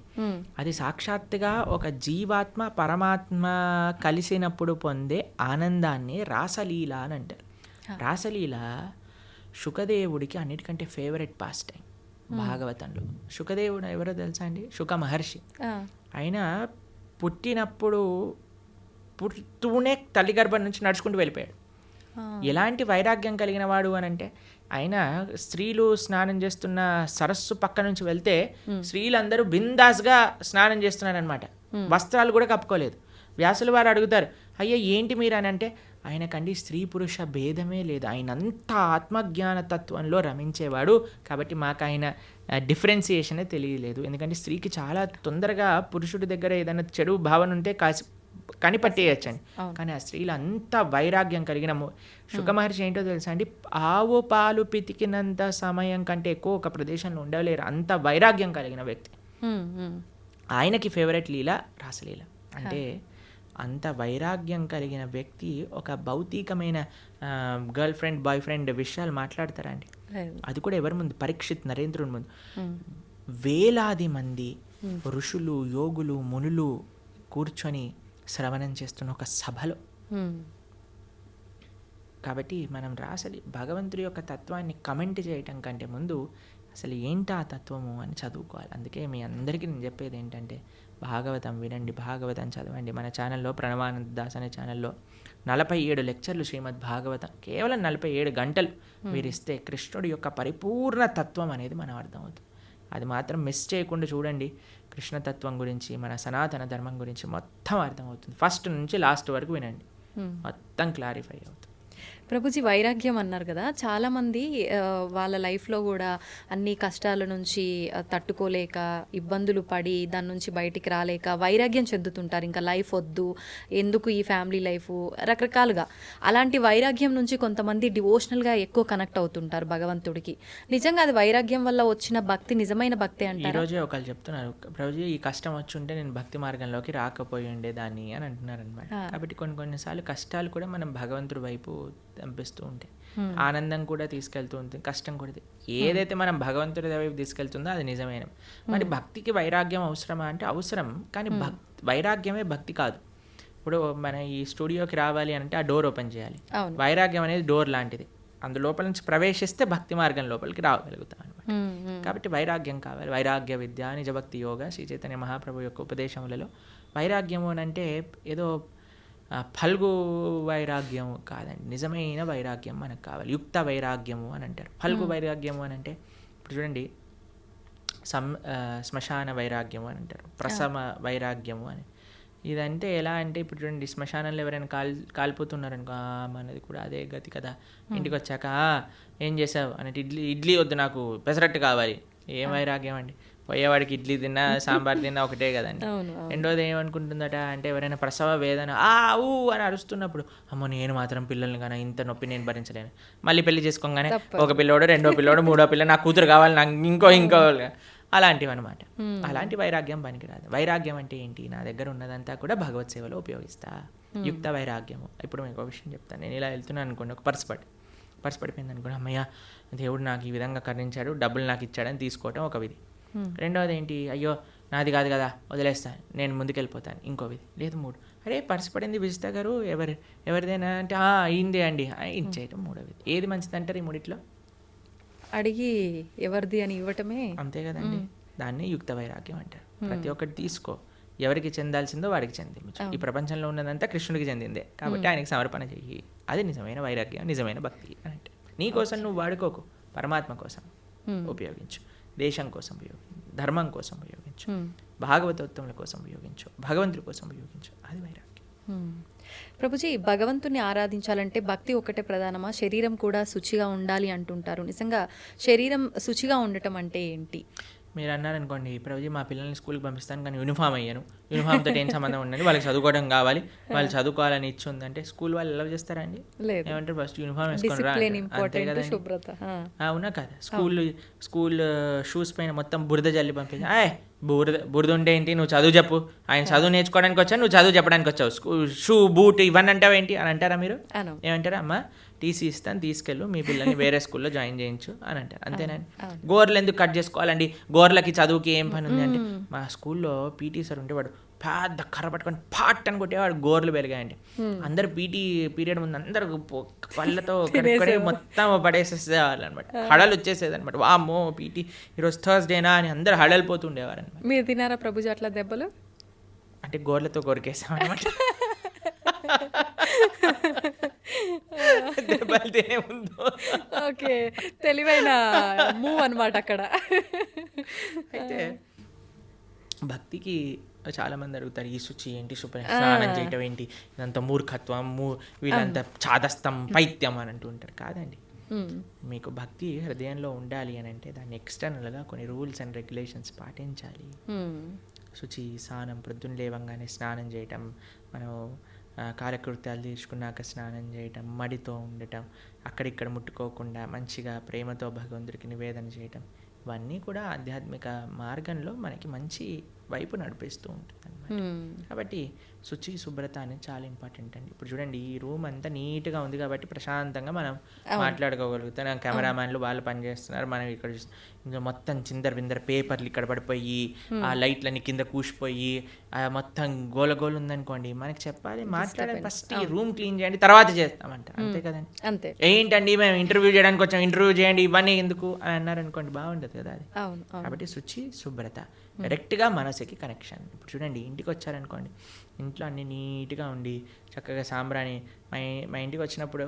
అది సాక్షాత్తుగా ఒక జీవాత్మ పరమాత్మ కలిసినప్పుడు పొందే ఆనందాన్ని రాసలీల అని అంటారు. రాసలీల శుకదేవుడికి అన్నిటికంటే ఫేవరెట్ పాస్ టైం భాగవతంలో. శుకదేవుడు ఎవరో తెలుసా అండి? శుక మహర్షి. ఆయన పుడుతూనే తల్లి గర్భం నుంచి నడుచుకుంటూ వెళ్ళిపోయాడు. ఎలాంటి వైరాగ్యం కలిగిన వాడు అని అంటే, ఆయన స్త్రీలు స్నానం చేస్తున్న సరస్సు పక్క నుంచి వెళ్తే స్త్రీలందరూ బిందాస్గా స్నానం చేస్తున్నారనమాట, వస్త్రాలు కూడా కప్పుకోలేదు. వ్యాసులు వారు అడుగుతారు, అయ్యా ఏంటి మీరు అని అంటే, ఆయనకండి స్త్రీ పురుష భేదమే లేదు, ఆయన అంతా ఆత్మజ్ఞాన తత్వంలో రమించేవాడు, కాబట్టి మాకు ఆయన డిఫరెన్సియేషనే తెలియలేదు. ఎందుకంటే స్త్రీకి చాలా తొందరగా పురుషుడి దగ్గర ఏదైనా చెడు భావన ఉంటే కనిపట్టేయచ్చండి. కానీ ఆ స్త్రీలు అంత వైరాగ్యం కలిగిన శుకమహర్షి ఏంటో తెలుసా అండి? ఆవు పాలు పితికినంత సమయం కంటే ఎక్కువ ఒక ప్రదేశంలో ఉండలేరు, అంత వైరాగ్యం కలిగిన వ్యక్తి. ఆయనకి ఫేవరెట్ లీల రాసలీల. అంటే అంత వైరాగ్యం కలిగిన వ్యక్తి ఒక భౌతికమైన గర్ల్ ఫ్రెండ్ బాయ్ ఫ్రెండ్ విషయాలు మాట్లాడతారా అండి? అది కూడా ఎవరి ముందు? పరీక్షిత్ నరేంద్రుని ముందు. వేలాది మంది ఋషులు యోగులు మునులు కూర్చొని శ్రవణం చేస్తున్న ఒక సభలో. కాబట్టి మనం భగవంతుడి యొక్క తత్వాన్ని కమెంట్ చేయటం కంటే ముందు అసలు ఏంటి ఆ తత్వము అని చదువుకోవాలి. అందుకే మీ అందరికీ నేను చెప్పేది ఏంటంటే, భాగవతం వినండి, భాగవతం చదవండి. మన ఛానల్లో ప్రణవానంద దాస్ అనే ఛానల్లో 47 లెక్చర్లు శ్రీమద్ భాగవతం, కేవలం 47 గంటలు మీరు ఇస్తే కృష్ణుడి యొక్క పరిపూర్ణ తత్వం అనేది మనం అర్థమవుతుంది. అది మాత్రం మిస్ చేయకుండా చూడండి. కృష్ణతత్వం గురించి, మన సనాతన ధర్మం గురించి మొత్తం అర్థమవుతుంది. ఫస్ట్ నుంచి లాస్ట్ వరకు వినండి, మొత్తం క్లారిఫై అవుతుంది. ప్రభుజీ వైరాగ్యం అన్నారు కదా, చాలామంది వాళ్ళ లైఫ్లో కూడా అన్ని కష్టాల నుంచి తట్టుకోలేక ఇబ్బందులు పడి దాని నుంచి బయటికి రాలేక వైరాగ్యం చెందుతుంటారు. ఇంకా లైఫ్ వద్దు, ఎందుకు ఈ ఫ్యామిలీ లైఫ్, రకరకాలుగా. అలాంటి వైరాగ్యం నుంచి కొంతమంది డివోషనల్గా ఎక్కువ కనెక్ట్ అవుతుంటారు భగవంతుడికి. నిజంగా అది వైరాగ్యం వల్ల వచ్చిన భక్తి నిజమైన భక్తి ఈ అంటారు. రోజే ఒకళ్ళు చెప్తున్నారు, ప్రభుజీ ఈ కష్టం వచ్చి ఉంటే నేను భక్తి మార్గంలోకి రాకపోయి ఉండేదాన్ని అని అంటున్నారు అనమాట. కాబట్టి కొన్నిసార్లు కష్టాలు కూడా మనం భగవంతుడి వైపు పంపిస్తూ ఉంటాయి. ఆనందం కూడా తీసుకెళ్తూ ఉంటుంది, కష్టం కూడా. ఏదైతే మనం భగవంతుడి వైపు తీసుకెళ్తుందో అది నిజమైన. మరి భక్తికి వైరాగ్యం అవసరమా అంటే అవసరం, కానీ వైరాగ్యమే భక్తి కాదు. ఇప్పుడు మన ఈ స్టూడియోకి రావాలి అంటే ఆ డోర్ ఓపెన్ చేయాలి. వైరాగ్యం అనేది డోర్ లాంటిది, అందు లోపల నుంచి ప్రవేశిస్తే భక్తి మార్గం లోపలికి రాగలుగుతాం అనమాట. కాబట్టి వైరాగ్యం కావాలి. వైరాగ్య విద్య, నిజభక్తి యోగ, శ్రీ చైతన్య మహాప్రభు యొక్క ఉపదేశములలో వైరాగ్యము అని అంటే ఏదో ఫల్గు వైరాగ్యం కాదండి. నిజమైన వైరాగ్యం మనకు కావాలి. యుక్త వైరాగ్యము అని అంటారు. ఫల్గు వైరాగ్యము అని అంటే ఇప్పుడు చూడండి, శ్మశాన వైరాగ్యము అని అంటారు, ప్రసమ వైరాగ్యము అని. ఇదంటే ఎలా అంటే ఇప్పుడు చూడండి, శ్మశానంలో ఎవరైనా కాలిపోతున్నారనుకో, మనది కూడా అదే గతి కదా. ఇంటికి వచ్చాక ఏం చేసావు అంటే, ఇడ్లీ వద్దు నాకు పెసరట్టు కావాలి. ఏం వైరాగ్యం అండి, పోయేవాడికి ఇడ్లీ తిన్నా సాంబార్ తిన్నా ఒకటే కదండి. రెండోది ఏమనుకుంటుందట అంటే, ఎవరైనా ప్రసవ వేదన ఊ అని అరుస్తున్నప్పుడు, అమ్మో నేను మాత్రం పిల్లల్ని కానీ ఇంత నొప్పి నేను భరించలేను. మళ్ళీ పెళ్లి చేసుకోగానే ఒక పిల్లోడు, రెండో పిల్లోడు, మూడో పిల్ల, నాకు కూతురు కావాలి, నాకు ఇంకో అలాంటివి అనమాట. అలాంటి వైరాగ్యం పనికిరాదు. వైరాగ్యం అంటే ఏంటి, నా దగ్గర ఉన్నదంతా కూడా భగవత్ సేవలో ఉపయోగిస్తా. యుక్త వైరాగ్యము. ఇప్పుడు మీకు ఒక విషయం చెప్తాను. నేను ఇలా వెళ్తున్నాను అనుకోండి, ఒక పర్స్ పడిపోయింది అనుకోండి, అమ్మయ్య దేవుడు నాకు ఈ విధంగా కరుణించాడు, డబ్బులు నాకు ఇచ్చాడని తీసుకోవటం ఒక విధి. రెండవది ఏంటి, అయ్యో నాది కాదు కదా వదిలేస్తాను, నేను ముందుకెళ్ళిపోతాను, ఇంకో విధి. లేదు మూడు, అరే పర్స్ పడింది విజితా గారు ఎవరిదైనా అంటే అయిందే అండి ఇచ్చేయటం మూడో విధి. ఏది మంచిది అంటారు ఈ మూడిట్లో? అడిగి ఎవరిది అని ఇవ్వటమే. అంతే కదండి. దాన్ని యుక్త వైరాగ్యం అంటారు. ప్రతి ఒక్కటి తీసుకో, ఎవరికి చెందాల్సిందో వాడికి చెందించు. ఈ ప్రపంచంలో ఉన్నదంతా కృష్ణుడికి చెందిందే కాబట్టి ఆయనకి సమర్పణ చెయ్యి. అది నిజమైన వైరాగ్యం, నిజమైన భక్తి అని అంటే. నీ కోసం నువ్వు వాడుకోకు, పరమాత్మ కోసం ఉపయోగించు, దేశం కోసం ఉపయోగించు, ధర్మం కోసం ఉపయోగించు, భాగవతోత్తముల కోసం ఉపయోగించు, భగవంతుడి కోసం ఉపయోగించు. అది వైరాగ్యం. ప్రభుజీ, భగవంతుని ఆరాధించాలంటే భక్తి ఒక్కటే ప్రధానమా, శరీరం కూడా శుచిగా ఉండాలి అంటుంటారు. నిజంగా శరీరం శుచిగా ఉండటం అంటే ఏంటి? మీరు అన్నారనుకోండి, ప్రభుజీ మా పిల్లల్ని స్కూల్కి పంపిస్తాను కానీ యూనిఫామ్ అయ్యాను, యూనిఫామ్తో ఏం సంబంధం ఉండండి, వాళ్ళకి చదువుకోవడం కావాలి, వాళ్ళు చదువుకోవాలని ఇచ్చి ఉందంటే స్కూల్ వాళ్ళు ఎలా చేస్తారా అండి? ఏమంటారు, ఫస్ట్ యూనిఫామ్ వేసుకొని రా. అంతే కదా, అవునా కదా. స్కూల్ షూస్ పైన మొత్తం బురద జల్లి పంపించి, బురద ఉంటే ఏంటి, నువ్వు చదువు చెప్పు, ఆయన చదువు నేర్చుకోవడానికి వచ్చావు, నువ్వు చదువు చెప్పడానికి వచ్చావు, షూ బూట్ ఇవన్నీ అంటావు ఏంటి అని అంటారా మీరు? ఏమంటారా, అమ్మ టీసీ ఇస్తాను తీసుకెళ్ళు, మీ పిల్లల్ని వేరే స్కూల్లో జాయిన్ చేయించు అని అంటారు. అంతేనండి. గోర్లు ఎందుకు కట్ చేసుకోవాలండి, గోర్లకి చదువుకి ఏం పని ఉంది అంటే, మా స్కూల్లో పీటీ సార్ ఉంటే వాడు పెద్ద కర్ర పట్టుకొని పాట్ అని కొట్టేవాడు, గోర్లు పెరిగాయండి. అందరు పీటీ పీరియడ్ ముందు అందరు పళ్ళతో మొత్తం పడేసేసేవాళ్ళు అనమాట, హడలు వచ్చేసేది అనమాట. వామ్మో పీటీ ఈరోజు థర్స్డేనా అని అందరు హడలిపోతుండేవారు అనమాట. మీరు తినారా ప్రభుజీ అట్లా దెబ్బలు? అంటే గోర్లతో కొరికేసాం అనమాట. ఓకే, తెలివైన మూవ్ అనమాట అక్కడ. అయితే భక్తికి చాలా మంది అడుగుతారు, ఈ శుచి ఏంటి, స్నానం చేయటం ఏంటి, ఇదంతా మూర్ఖత్వం, వీళ్ళంతా చాదస్తం, పైత్యం అని అంటూ ఉంటారు. కాదండి, మీకు భక్తి హృదయంలో ఉండాలి అని అంటే దాన్ని ఎక్స్టర్నల్గా కొన్ని రూల్స్ అండ్ రెగ్యులేషన్స్ పాటించాలి. శుచి, స్నానం, ప్రొద్దున లేవంగానే స్నానం చేయటం, మనం కాలకృత్యాలు తీర్చుకున్నాక స్నానం చేయటం, మడితో ఉండటం, అక్కడిక్కడ ముట్టుకోకుండా మంచిగా ప్రేమతో భగవంతుడికి నివేదన చేయటం, ఇవన్నీ కూడా ఆధ్యాత్మిక మార్గంలో మనకి మంచి వైపు నడిపిస్తూ ఉంటుంది అన్నమాట. కాబట్టి శుచి, శుభ్రత అనేది చాలా ఇంపార్టెంట్ అండి. ఇప్పుడు చూడండి, ఈ రూమ్ అంతా నీట్గా ఉంది కాబట్టి ప్రశాంతంగా మనం మాట్లాడుకోగలుగుతాం. కెమెరామ్యాన్లు వాళ్ళు పనిచేస్తున్నారు, మనం ఇక్కడ ఇంకా మొత్తం చిందర బిందర పేపర్లు ఇక్కడ పడిపోయి, ఆ లైట్లన్నీ కింద కూసిపోయి, మొత్తం గోలగోలు ఉందనుకోండి, మనకి చెప్పాలి, మాట్లాడాలి, ఫస్ట్ ఈ రూమ్ క్లీన్ చేయండి తర్వాత చేస్తామంటారు. అంతే కదండి. అంతే. ఏంటండి మేము ఇంటర్వ్యూ చేయడానికి వచ్చాం, ఇంటర్వ్యూ చేయండి ఇవన్నీ ఎందుకు అని అన్నారనుకోండి, బాగుండదు కదా అది. కాబట్టి శుచి, శుభ్రత డైరెక్ట్గా మనసుకి కనెక్షన్. ఇప్పుడు చూడండి, ఇంటికి వచ్చారనుకోండి, ఇంట్లో అన్నీ నీట్గా ఉండి చక్కగా సాంబ్రాణి, మా ఇంటికి వచ్చినప్పుడు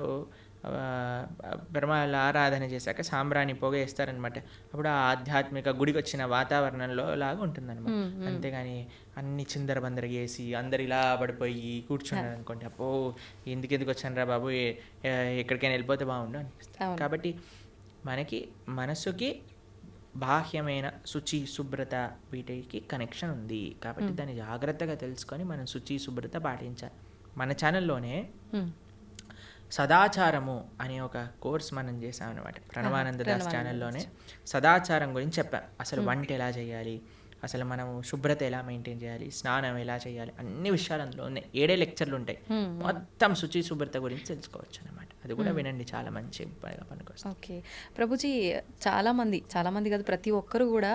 బ్రహ్మాల ఆరాధన చేశాక సాంబ్రాణి పొగ వేస్తారనమాట. అప్పుడు ఆ ఆధ్యాత్మిక గుడికి వచ్చిన వాతావరణంలో లాగా ఉంటుందన్నమాట. అంతేగాని అన్ని చిందరబందర వేసి అందరు ఇలా పడిపోయి కూర్చున్నారు అనుకోండి, అప్పో ఎందుకు వచ్చాను రా బాబు, ఎక్కడికైనా వెళ్ళిపోతే బాగుండు అనిపిస్తుంది. కాబట్టి మనకి మనసుకి బాహ్యమైన శుచి శుభ్రత వీటికి కనెక్షన్ ఉంది. కాబట్టి దాన్ని జాగ్రత్తగా తెలుసుకొని మనం శుచి శుభ్రత పాటించాలి. మన ఛానల్లోనే సదాచారము అనే ఒక కోర్స్ మనం చేసాం అనమాట. ప్రణవానంద దాస్ ఛానల్లోనే సదాచారం గురించి చెప్పాం. అసలు వంట ఎలా చేయాలి, అసలు మనం శుభ్రత ఎలా మెయింటైన్ చేయాలి, స్నానం ఎలా చేయాలి, అన్ని విషయాలు అందులో ఉన్నాయి. 7 లెక్చర్లు ఉంటాయి. మొత్తం శుచి శుభ్రత గురించి తెలుసుకోవచ్చు అనమాట. అది కూడా వినండి, చాలా మంచి పనికొస్తుంది. ఓకే ప్రభుజీ, చాలామంది కాదు, ప్రతి ఒక్కరు కూడా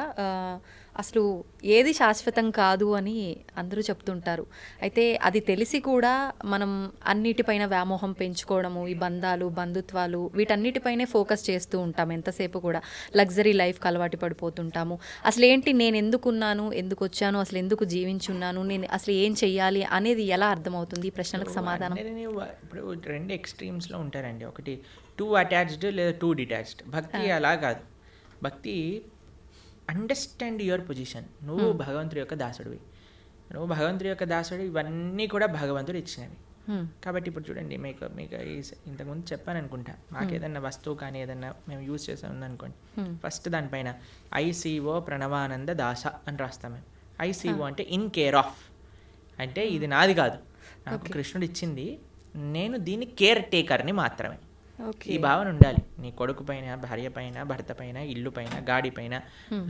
అసలు ఏది శాశ్వతం కాదు అని అందరూ చెప్తుంటారు. అయితే అది తెలిసి కూడా మనం అన్నిటిపైన వ్యామోహం పెంచుకోవడము, ఈ బంధాలు బంధుత్వాలు వీటన్నిటిపైనే ఫోకస్ చేస్తూ ఉంటాము. ఎంతసేపు కూడా లగ్జరీ లైఫ్కి అలవాటు పడిపోతుంటాము. అసలు ఏంటి, నేను ఎందుకున్నాను, ఎందుకు వచ్చాను, అసలు ఎందుకు జీవించున్నాను, నేను అసలు ఏం చెయ్యాలి అనేది ఎలా అర్థమవుతుంది? ఈ ప్రశ్నలకు సమాధానం. ఇప్పుడు 2 ఎక్స్ట్రీమ్స్లో ఉంటారండి. ఒకటి 2 అటాచ్డ్ లేదా 2 డిటాచ్డ్. భక్తి అలా కాదు. భక్తి అండర్స్టాండ్ యువర్ పొజిషన్. నువ్వు భగవంతుడి యొక్క దాసుడు, ఇవన్నీ కూడా భగవంతుడు ఇచ్చినవి. కాబట్టి ఇప్పుడు చూడండి, మీకు ఇంతకుముందు చెప్పాను అనుకుంటా, మాకు ఏదన్నా వస్తువు కానీ ఏదన్నా మేము యూజ్ చేసాం ఉందనుకోండి, ఫస్ట్ దానిపైన ICO ప్రణవానంద దాస అని రాస్తాం మేము. ICO అంటే ఇన్ కేర్ ఆఫ్, అంటే ఇది నాది కాదు, నాకు కృష్ణుడు ఇచ్చింది, నేను దీని కేర్ టేకర్ని మాత్రమే. ఈ భావన ఉండాలి. నీ కొడుకు పైన, భార్య పైన, భర్త పైన, ఇల్లు పైన, గాడి పైన,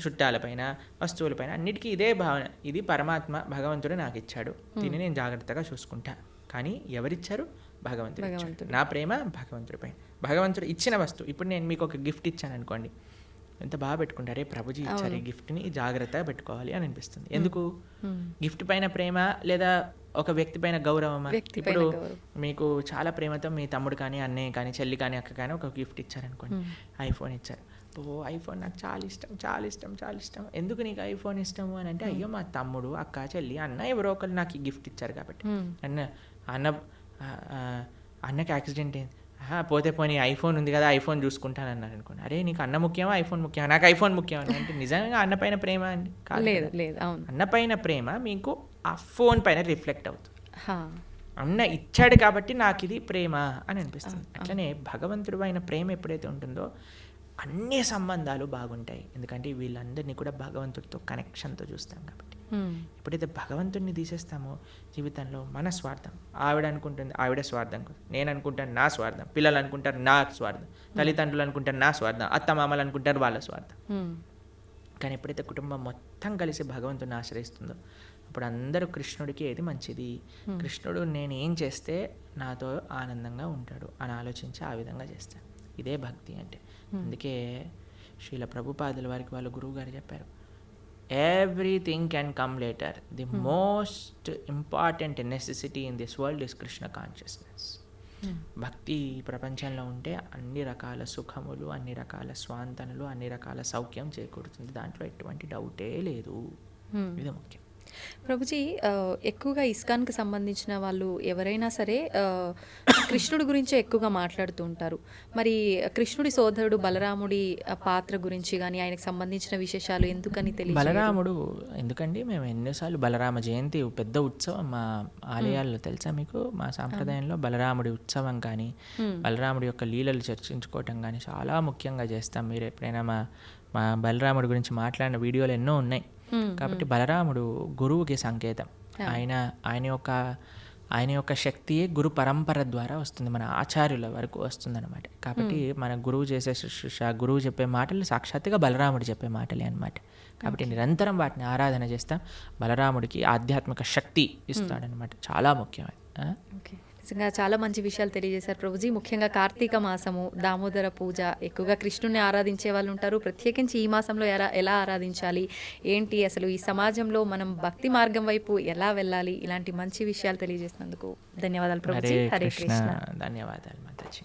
చుట్టాల పైన, వస్తువుల పైన, అన్నిటికీ ఇదే భావన. ఇది పరమాత్మ భగవంతుడు నాకు ఇచ్చాడు, దీన్ని నేను జాగ్రత్తగా చూసుకుంటా. కానీ ఎవరిచ్చారు? భగవంతుడు. నా ప్రేమ భగవంతుడి పైన. భగవంతుడు ఇచ్చిన వస్తువు. ఇప్పుడు నేను మీకు ఒక గిఫ్ట్ ఇచ్చాను అనుకోండి, ఎంత బాగా పెట్టుకుంటారే, ప్రభుజీ ఇచ్చారు ఈ గిఫ్ట్ని, జాగ్రత్తగా పెట్టుకోవాలి అని అనిపిస్తుంది. ఎందుకు? గిఫ్ట్ పైన ప్రేమ లేదా ఒక వ్యక్తి పైన గౌరవమా? ఇప్పుడు మీకు చాలా ప్రేమతో మీ తమ్ముడు కానీ, అన్నయ్య కానీ, చెల్లి కానీ, అక్క కానీ ఒక గిఫ్ట్ ఇచ్చారనుకోండి, ఐఫోన్ ఇచ్చారు. ఐఫోన్ నాకు చాలా ఇష్టం. ఎందుకు నీకు ఐఫోన్ ఇష్టము అని అంటే, అయ్యో మా తమ్ముడు, అక్క, చెల్లి, అన్న ఎవరో ఒకరు నాకు ఈ గిఫ్ట్ ఇచ్చారు కాబట్టి. అన్నకి యాక్సిడెంట్ అయింది, పోతే పోనీ ఐఫోన్ ఉంది కదా, ఐఫోన్ చూసుకుంటాను అన్నారు అనుకోండి, అరే నీకు అన్న ముఖ్యమా ఐఫోన్ ముఖ్యమా? నాకు ఐఫోన్ ముఖ్యం అని అంటే నిజంగా అన్న పైన ప్రేమ అండి? లేదు. అన్న పైన ప్రేమ మీకు ఆ ఫోన్ పైన రిఫ్లెక్ట్ అవుతుంది. అన్న ఇచ్చాడు కాబట్టి నాకు ఇది ప్రేమ అని అనిపిస్తుంది. అట్లనే భగవంతుడు అయిన ప్రేమ ఎప్పుడైతే ఉంటుందో అన్ని సంబంధాలు బాగుంటాయి. ఎందుకంటే వీళ్ళందరినీ కూడా భగవంతుడితో కనెక్షన్తో చూస్తాం కాబట్టి. ఎప్పుడైతే భగవంతుడిని తీసేస్తామో జీవితంలో మన స్వార్థం, ఆవిడ అనుకుంటుంది ఆవిడ స్వార్థం, నేను అనుకుంటాను నా స్వార్థం, పిల్లలు అనుకుంటారు నా స్వార్థం, తల్లిదండ్రులు అనుకుంటారు నా స్వార్థం, అత్తమామలు అనుకుంటారు వాళ్ళ స్వార్థం. కానీ ఎప్పుడైతే కుటుంబం మొత్తం కలిసి భగవంతుడిని ఆశ్రయిస్తుందో అప్పుడు అందరూ కృష్ణుడికి ఏది మంచిది, కృష్ణుడు నేను ఏం చేస్తే నాతో ఆనందంగా ఉంటాడు అని ఆలోచించి ఆ విధంగా చేస్తాను. ఇదే భక్తి అంటే. అందుకే శ్రీల ప్రభుపాదుల వారికి వాళ్ళ గురువు గారు చెప్పారు, everything can come later. The most important necessity in this world is Krishna consciousness. భక్తి ప్రపంచంలో ఉంటే అన్ని రకాల సుఖములు, అన్ని రకాల స్వాంతనలు, అన్ని రకాల సౌఖ్యం చేకూరుతుంది. దాంట్లో ఎటువంటి డౌటే లేదు. ఇది ముఖ్యం. ప్రభుజీ, ఎక్కువగా ఇస్కాన్కి సంబంధించిన వాళ్ళు ఎవరైనా సరే కృష్ణుడి గురించే ఎక్కువగా మాట్లాడుతూ ఉంటారు. మరి కృష్ణుడి సోదరుడు బలరాముడి పాత్ర గురించి కానీ ఆయనకు సంబంధించిన విశేషాలు ఎందుకని తెలియదు? బలరాముడు ఎందుకండి, మేము ఎన్నోసార్లు బలరామ జయంతి పెద్ద ఉత్సవం మా ఆలయాల్లో తెలుసా మీకు? మా సాంప్రదాయంలో బలరాముడి ఉత్సవం కానీ, బలరాముడి యొక్క లీలలు చర్చించుకోవటం కానీ చాలా ముఖ్యంగా చేస్తాం. మీరు ఎప్పుడైనా మా బలరాముడి గురించి మాట్లాడిన వీడియోలు ఎన్నో ఉన్నాయి. కాబట్టి బలరాముడు గురువుకి సంకేతం. ఆయన యొక్క శక్తియే గురు పరంపర ద్వారా వస్తుంది, మన ఆచార్యుల వరకు వస్తుందన్నమాట. కాబట్టి మన గురువు చేసే శుశ్రూష, గురువు చెప్పే మాటలు సాక్షాత్తుగా బలరాముడు చెప్పే మాటలే అనమాట. కాబట్టి నిరంతరం వాటిని ఆరాధన చేస్తాం. బలరాముడికి ఆధ్యాత్మిక శక్తి ఇస్తాడనమాట, చాలా ముఖ్యమైనది. నిజంగా చాలా మంచి విషయాలు తెలియజేశారు ప్రభుజీ. ముఖ్యంగా కార్తీక మాసము, దామోదర పూజ, ఎక్కువగా కృష్ణుని ఆరాధించే వాళ్ళు ఉంటారు. ప్రత్యేకించి ఈ మాసంలో ఎలా ఆరాధించాలి, ఏంటి, అసలు ఈ సమాజంలో మనం భక్తి మార్గం వైపు ఎలా వెళ్ళాలి, ఇలాంటి మంచి విషయాలు తెలియజేసినందుకు ధన్యవాదాలు ప్రభుజీ. హరే కృష్ణ. ధన్యవాదాలు మాతాజీ.